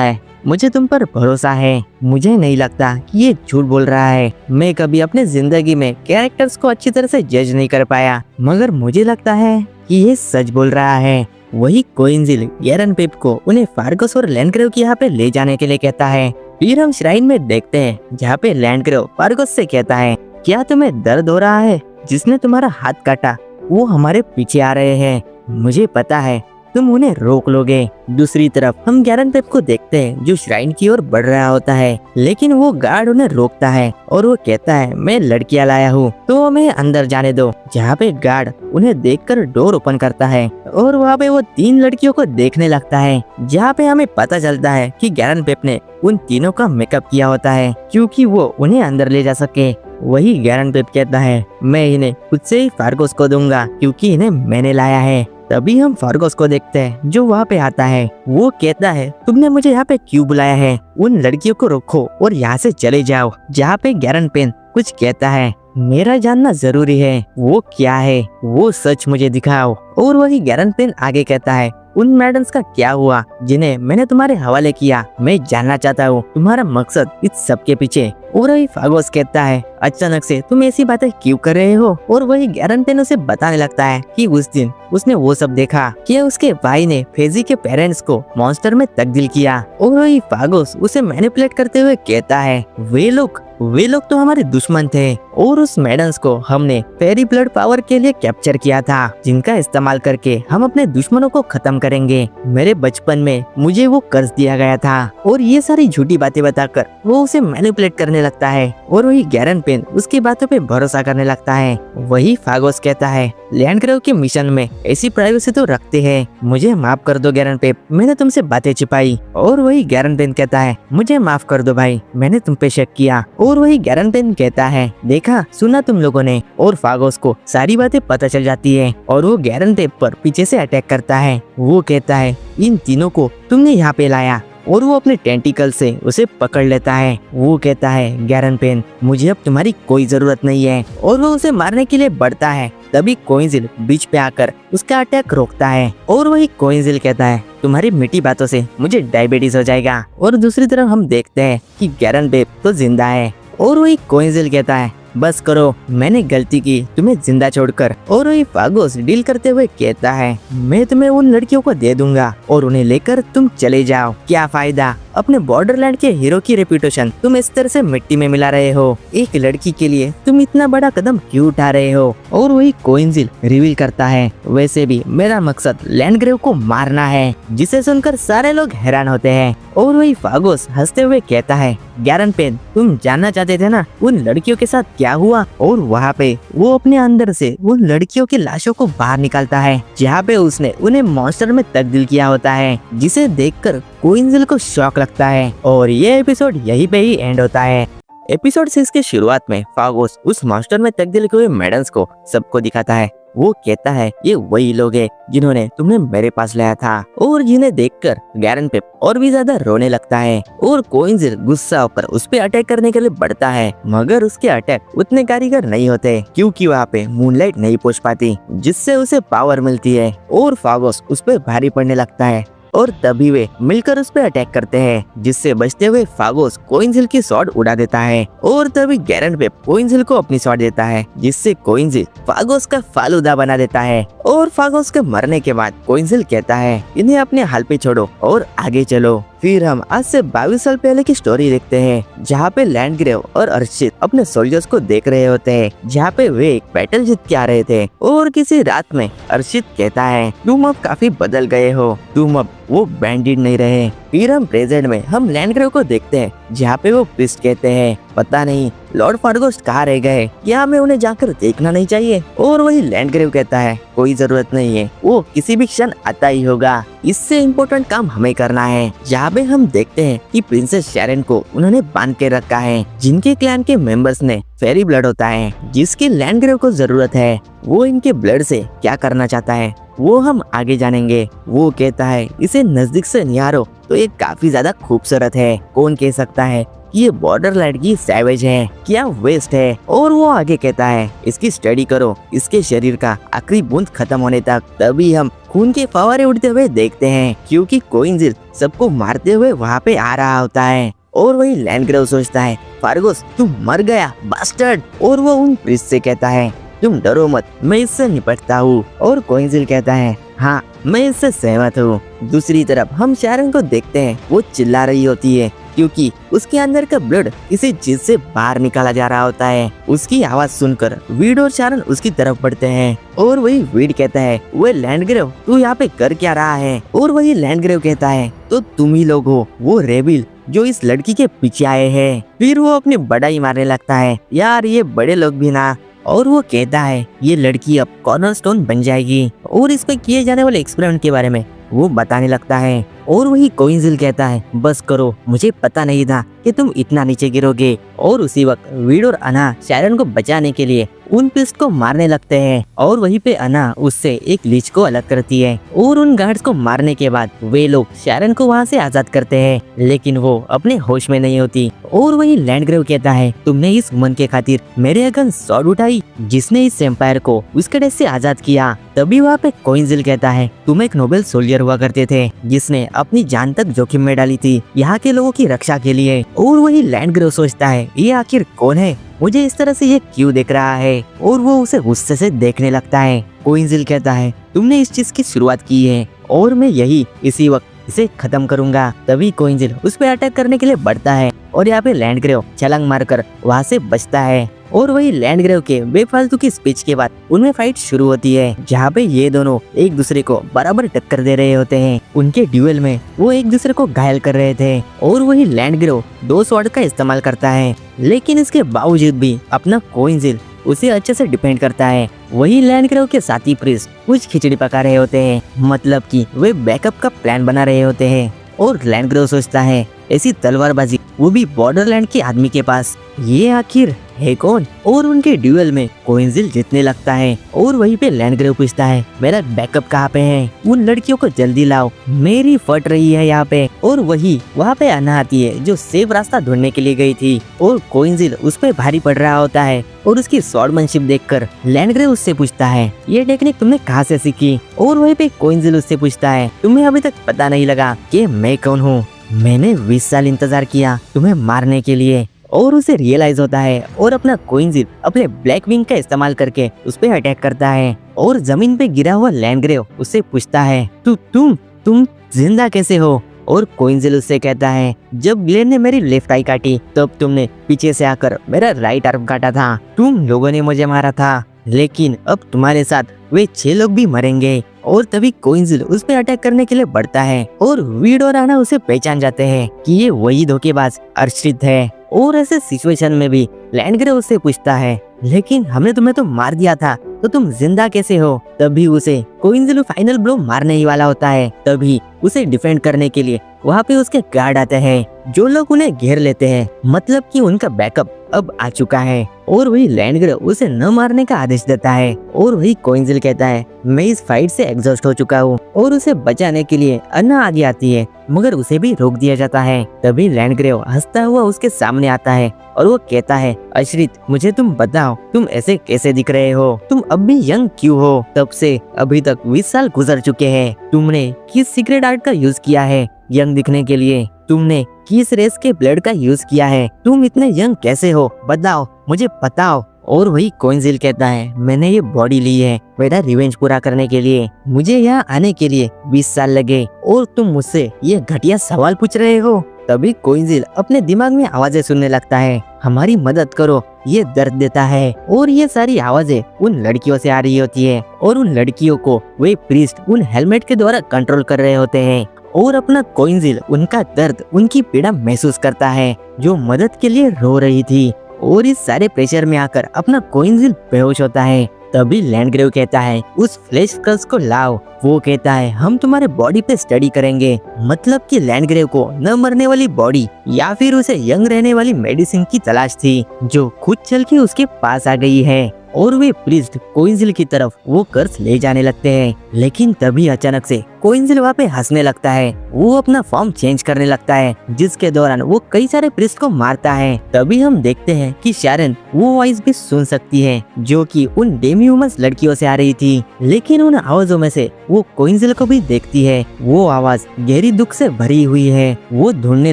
है मुझे तुम पर भरोसा है, मुझे नहीं लगता कि ये झूठ बोल रहा है। मैं कभी अपने जिंदगी में कैरेक्टर्स को अच्छी तरह से जज नहीं कर पाया, मगर मुझे लगता है कि ये सच बोल रहा है। वही कोइंजिल गैरनपेप को उन्हें फार्गोस और लैंडग्रेव की यहाँ पे ले जाने के लिए कहता है। फिर हम श्राइन में देखते हैं जहाँ पे लैंडग्रेव फार्गोस से कहता है क्या तुम्हें दर्द हो रहा है, जिसने तुम्हारा हाथ काटा वो हमारे पीछे आ रहे हैं, मुझे पता है तुम उन्हें रोक लोगे। दूसरी तरफ हम गैरनपेप को देखते हैं जो श्राइन की ओर बढ़ रहा होता है, लेकिन वो गार्ड उन्हें रोकता है और वो कहता है मैं लड़कियां लाया हूँ तो हमें अंदर जाने दो। जहाँ पे गार्ड उन्हें देखकर डोर ओपन करता है और वहाँ पे वो 3 लड़कियों को देखने लगता है, जहाँ पे हमें पता चलता है कि गैरनपेप ने उन तीनों का मेकअप किया होता है क्योंकि वो उन्हें अंदर ले जा सके। वही गैरनपेप कहता है मैं इन्हें खुद से ही फार्गोस को दूंगा क्योंकि इन्हें मैंने लाया है। तभी हम फार्गोस को देखते हैं जो वहाँ पे आता है। वो कहता है तुमने मुझे यहाँ पे क्यों बुलाया है, उन लड़कियों को रोको और यहाँ से चले जाओ। जहाँ पे गैरनपेन कुछ कहता है मेरा जानना जरूरी है, वो क्या है, वो सच मुझे दिखाओ। और वही गैरनपेन आगे कहता है उन मैडम्स का क्या हुआ जिन्हें मैंने तुम्हारे हवाले किया, मैं जानना चाहता हूँ तुम्हारा मकसद इस सब के पीछे। और वही फार्गोस कहता है अचानक से तुम ऐसी बातें क्यों कर रहे हो। और वही गैरनपेन उसे बताने लगता है कि उस दिन उसने वो सब देखा कि उसके भाई ने फेजी के पेरेंट्स को मॉन्स्टर में तब्दील किया। और वही फार्गोस उसे मैनिपुलेट करते हुए कहता है वे लोग तो हमारे दुश्मन थे और उस मेडन्स को हमने फेरी ब्लड पावर के लिए कैप्चर किया था, जिनका इस्तेमाल करके हम अपने दुश्मनों को खत्म करेंगे। मेरे बचपन में मुझे वो कर्ज दिया गया था। और ये सारी झूठी बातें बताकर वो उसे मैनिपुलेट करने लगता है। और वही गैरनपेप पेन उसकी बातों पे भरोसा करने लगता है। वही फागोस कहता है, लैंडग्रेव के मिशन में ऐसी प्राइवेसी तो रखते हैं, मुझे माफ कर दो गैरन पेप, मैंने तुमसे बातें छिपाई। और वही गैरन पेन कहता है, मुझे माफ कर दो भाई, मैंने तुम पे शक किया। और वही गैरन पेन कहता है, देखा सुना तुम लोगों ने। और फागोस को सारी बातें पता चल जाती है और वो गैरन पेप पर पीछे से अटैक करता है। वो कहता है, इन तीनों को तुमने यहाँ पे लाया। और वो अपने टेंटिकल से उसे पकड़ लेता है। वो कहता है, गैरन पेन मुझे अब तुम्हारी कोई जरूरत नहीं है। और वो उसे मारने के लिए बढ़ता है। तभी कोइंजिल बीच पे आकर उसका अटैक रोकता है। और वही कोइंजिल कहता है, तुम्हारी मीठी बातों से मुझे डायबिटीज हो जाएगा। और दूसरी तरफ हम देखते हैं कि गैरन पेप तो जिंदा है। और वही कोइंजिल कहता है, बस करो, मैंने गलती की तुम्हें जिंदा छोड़कर। और वही फागोस डील करते हुए कहता है, मैं तुम्हें उन लड़कियों को दे दूंगा और उन्हें लेकर तुम चले जाओ। क्या फायदा, अपने बॉर्डरलैंड के हीरो की रेपुटेशन तुम इस तरह से मिट्टी में मिला रहे हो। एक लड़की के लिए तुम इतना बड़ा कदम क्यों उठा रहे हो। और वही कोइंजिल रिवील करता है, वैसे भी मेरा मकसद लैंडग्रेव को मारना है। जिसे सुनकर सारे लोग हैरान होते हैं। और वही फागोस हंसते हुए कहता है, गैरन पेन तुम जानना चाहते थे ना उन लड़कियों के साथ क्या हुआ। और वहाँ पे वो अपने अंदर से उन लड़कियों की लाशों को बाहर निकालता है, जहाँ पे उसने उन्हें मॉन्स्टर में तब्दील किया होता है, जिसे देखकर कोइंजिल को शॉक लगता है। और ये एपिसोड यहीं पे ही एंड होता है। एपिसोड 6 के शुरुआत में फागोस उस मॉन्स्टर में तब्दील हुए मेडल्स को सबको दिखाता है। वो कहता है, ये वही लोग हैं जिन्होंने तुम्हें मेरे पास लाया था। और जिन्हें देखकर गैरन पेप और भी ज्यादा रोने लगता है। और कोइंजिल गुस्सा होकर उस पे अटैक करने के लिए बढ़ता है, मगर उसके अटैक उतने कारीगर नहीं होते क्योंकि वहाँ पे मूनलाइट नहीं पहुँच पाती, जिससे उसे पावर मिलती है। और फागोस उस पे भारी पड़ने लगता है। और तभी वे मिलकर उस पर अटैक करते हैं, जिससे बचते हुए फागोस कोइंजिल की स्वॉर्ड उड़ा देता है। और तभी गैरन पेप कोइंजिल को अपनी स्वॉर्ड देता है, जिससे कोइंजिल फागोस का फालूदा बना देता है। और फागोस के मरने के बाद कोइंजिल कहता है, इन्हें अपने हाल पे छोड़ो और आगे चलो। फिर हम आज से 22 साल पहले की स्टोरी देखते हैं, जहाँ पे लैंडग्रेव और अर्शित अपने सोल्जर्स को देख रहे होते हैं, जहाँ पे वे एक बैटल जीत के आ रहे थे। और किसी रात में अर्शित कहता है, तुम अब काफी बदल गए हो, तुम अब वो बैंडिट नहीं रहे। फिर हम प्रेजेंट में हम लैंडग्रेव को देखते हैं, जहाँ पे वो प्रिस्ट कहते हैं, पता नहीं लॉर्ड फार्गोस कहाँ रह गए, क्या हमें उन्हें जाकर देखना नहीं चाहिए। और वही लैंडग्रेव कहता है, कोई जरूरत नहीं है, वो किसी भी क्षण आता ही होगा, इससे इम्पोर्टेंट काम हमें करना है। जहाँ पे हम देखते हैं कि प्रिंसेस शैरन को उन्होंने बांध के रखा है, जिनके क्लैन के मेंबर्स ने फेरी ब्लड होता है, जिसकी लैंडग्रेव को जरूरत है। वो इनके ब्लड से क्या करना चाहता है वो हम आगे जानेंगे। वो कहता है, इसे नजदीक से निहारो तो ये काफी ज्यादा खूबसूरत है, कौन कह सकता है कि ये बॉर्डरलैंड की सैवेज है, क्या वेस्ट है। और वो आगे कहता है, इसकी स्टडी करो, इसके शरीर का आखिरी बूंद खत्म होने तक। तभी हम खून के फवारे उड़ते हुए देखते हैं, क्योंकि कोइंजिल सबको मारते हुए वहाँ पे आ रहा होता है। और वही लैंडग्रेव सोचता है, फार्गोस तुम मर गया बास्टर्ड। और वो उन प्रिस्ट से कहता है, तुम डरो मत, मैं इससे निपटता हूँ। और कोइंजिल कहता है, हाँ मैं इससे सहमत हूँ। दूसरी तरफ हम शैरन को देखते हैं, वो चिल्ला रही होती है क्योंकि उसके अंदर का ब्लड किसी चीज से बाहर निकाला जा रहा होता है। उसकी आवाज सुनकर वीड और शैरन उसकी तरफ बढ़ते हैं। और वही वीड कहता है, वो लैंडग्रेव तू यहाँ पे कर क्या रहा है। और वही लैंडग्रेव कहता है, तो तुम ही लोग हो वो रेबिल जो इस लड़की के पीछे आए हैं। फिर वो अपनी बड़ाई मारने लगता है, यार ये बड़े लोग भी ना। और वो कहता है, ये लड़की अब कॉर्नरस्टोन बन जाएगी। और इस पे किए जाने वाले एक्सपेरिमेंट के बारे में वो बताने लगता है। और वही कोइंजिल कहता है, बस करो, मुझे पता नहीं था कि तुम इतना नीचे गिरोगे। और उसी वक्त वीड और अना शैरन को बचाने के लिए उन पिस्ट को मारने लगते हैं। और वहीं पे अना उससे एक लीच को अलग करती है। और उन गार्ड्स को मारने के बाद वे लोग शैरन को वहाँ से आजाद करते हैं, लेकिन वो अपने होश में नहीं होती। और वही लैंडग्रेव कहता है, तुमने इस वुमन के खातिर मेरे अगेंस्ट स्वॉर्ड उठाई, जिसने इस एम्पायर को उसके डेथ से आजाद किया। तभी वहाँ पे कोइंजिल कहता है, तुम एक नोबेल सोल्जर हुआ करते थे, जिसने अपनी जान तक जोखिम में डाली थी यहाँ के लोगों की रक्षा के लिए। और वही लैंडग्रेव सोचता है, ये आखिर कौन है, मुझे इस तरह से ये क्यों देख रहा है। और वो उसे गुस्से से देखने लगता है। कोइंजिल कहता है, तुमने इस चीज की शुरुआत की है और मैं यही इसी वक्त इसे खत्म करूंगा। तभी कोइंजिल उस पे अटैक करने के लिए बढ़ता है और यहाँ पे लैंडग्रेव छलांग मारकर वहाँ से बचता है। और वही लैंडग्रेव के बेफालतू की स्पीच के बाद उनमें फाइट शुरू होती है, जहाँ पे ये दोनों एक दूसरे को बराबर टक्कर दे रहे होते हैं। उनके ड्यूएल में वो एक दूसरे को घायल कर रहे थे और वही लैंडग्रेव 2 स्वॉर्ड का इस्तेमाल करता है, लेकिन इसके बावजूद भी अपना कोइंजिल उसे अच्छे से डिफेंड करता है। वही लैंडग्रेव के साथी प्रिस्ट कुछ खिचड़ी पका रहे होते हैं, मतलब कि वे बैकअप का प्लान बना रहे होते हैं। और लैंडग्रेव सोचता है ऐसी तलवारबाजी, वो भी बॉर्डरलैंड के आदमी के पास, ये आखिर है कौन। और उनके ड्यूएल में कोइंजिल जीतने लगता है और वहीं पे लैंडग्रेव पूछता है मेरा बैकअप कहाँ पे है, उन लड़कियों को जल्दी लाओ, मेरी फट रही है यहाँ पे। और वही वहाँ पे अन्ना आती है जो सेफ रास्ता ढूंढने के लिए गई थी और कोइंजिल उस पे भारी पड़ रहा होता है। और उसकी स्वॉर्डमैनशिप देखकर लैंडग्रेव उससे पूछता है ये टेक्निक तुमने कहाँ से सीखी। और वहीं पे कोइंजिल उससे पूछता है तुम्हें अभी तक पता नहीं लगा कि मैं कौन हूँ, मैंने 20 साल इंतजार किया तुम्हें मारने के लिए। और उसे रियलाइज होता है और अपना कोइंजिल अपने ब्लैक विंग का इस्तेमाल करके उस पे अटैक करता है। और जमीन पे गिरा हुआ लैंडग्रेव उससे पूछता है तुम जिंदा कैसे हो। और कोइंजिल उससे कहता है जब ग्लेन ने मेरी लेफ्ट आई काटी तब तुमने पीछे से आकर मेरा राइट आर्म काटा था, तुम लोगों ने मुझे मारा था, लेकिन अब तुम्हारे साथ वे 6 लोग भी मरेंगे। और तभी कोइंजिल उस पे अटैक करने के लिए बढ़ता है और वीड और आना उसे पहचान जाते हैं कि ये वही धोखेबाज अर्शित है। और ऐसे सिचुएशन में भी लैंडग्रेव उससे पूछता है लेकिन हमने तुम्हें तो मार दिया था, तो तुम जिंदा कैसे हो। तभी उसे कोइंजिल फाइनल ब्लो मारने ही वाला होता है। तभी उसे डिफेंड करने के लिए वहाँ पे उसके गार्ड आते हैं जो लोग उन्हें घेर लेते हैं, मतलब कि उनका बैकअप अब आ चुका है। और वही लैंडग्रेव उसे न मारने का आदेश देता है। और वही कोइंजिल कहता है मैं इस फाइट से एग्जॉस्ट हो चुका हूँ। और उसे बचाने के लिए अन्ना आगे आती है मगर उसे भी रोक दिया जाता है। तभी लैंडग्रेव हंसता हुआ उसके सामने आता है और वो कहता है अश्रित मुझे तुम बताओ तुम ऐसे कैसे दिख रहे हो, तुम अब भी यंग क्यों हो, तब से अभी तक 20 साल गुजर चुके हैं, तुमने किस सीक्रेट आर्ट का यूज किया है यंग दिखने के लिए, तुमने किस रेस के ब्लड का यूज किया है, तुम इतने यंग कैसे हो, बताओ मुझे बताओ। और वही कोइंजिल कहता है मैंने ये बॉडी ली है मेरा रिवेंज पूरा करने के लिए, मुझे यहाँ आने के लिए 20 साल लगे और तुम मुझसे ये घटिया सवाल पूछ रहे हो। तभी कोइंजिल अपने दिमाग में आवाजें सुनने लगता है हमारी मदद करो, ये दर्द देता है। और ये सारी आवाजें उन लड़कियों से आ रही होती है और उन लड़कियों को वे प्रीस्ट उन हेलमेट के द्वारा कंट्रोल कर रहे होते हैं। और अपना कोइंजिल उनका दर्द उनकी पीड़ा महसूस करता है जो मदद के लिए रो रही थी। और इस सारे प्रेशर में आकर अपना कोइंजिल बेहोश होता है। तभी लैंडग्रेव कहता है उस फ्लैश स्कल्स को लाओ। वो कहता है हम तुम्हारे बॉडी पे स्टडी करेंगे, मतलब कि लैंडग्रेव को न मरने वाली बॉडी या फिर उसे यंग रहने वाली मेडिसिन की तलाश थी जो खुद चल के उसके पास आ गई है। और वे प्रीस्ट कोइंजिल की तरफ वो कर्स ले जाने लगते हैं, लेकिन तभी अचानक से कोइंजिल वहाँ पे हंसने लगता है। वो अपना फॉर्म चेंज करने लगता है जिसके दौरान वो कई सारे प्रीस्ट को मारता है। तभी हम देखते हैं कि शारन वो वॉइस भी सुन सकती है जो कि उन डेमी ह्यूमंस लड़कियों से आ रही थी, लेकिन उन आवाजों में से वो कोइंजिल को भी देखती है। वो आवाज गहरी दुख से भरी हुई है। वो ढूंढने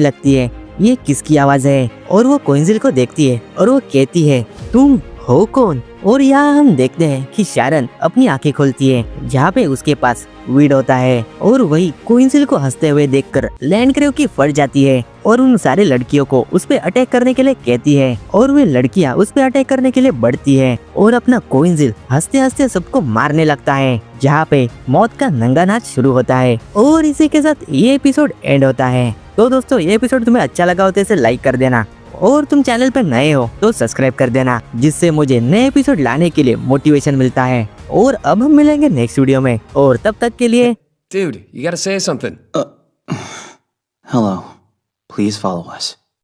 लगती है ये किसकी आवाज है और वो कोइंजिल को देखती है और वो कहती है तुम हो कौन। और यहाँ हम देखते हैं कि शारन अपनी आंखें खोलती है जहाँ पे उसके पास वीड होता है। और वही कोइंजिल को हंसते हुए देखकर लैंडग्रेव की फट जाती है और उन सारे लड़कियों को उस पे अटैक करने के लिए कहती है और वे लड़कियाँ उस पे अटैक करने के लिए बढ़ती है और अपना कोइंजिल हंसते हंसते सबको मारने लगता है, जहाँ पे मौत का नंगा नाच शुरू होता है। और इसी के साथ ये एपिसोड एंड होता है। तो दोस्तों ये एपिसोड तुम्हें अच्छा लगा हो तो इसे लाइक कर देना और तुम चैनल पर नए हो तो सब्सक्राइब कर देना, जिससे मुझे नए एपिसोड लाने के लिए मोटिवेशन मिलता है। और अब हम मिलेंगे नेक्स्ट वीडियो में और तब तक के लिए Dude, you gotta say something. Hello. Please follow us.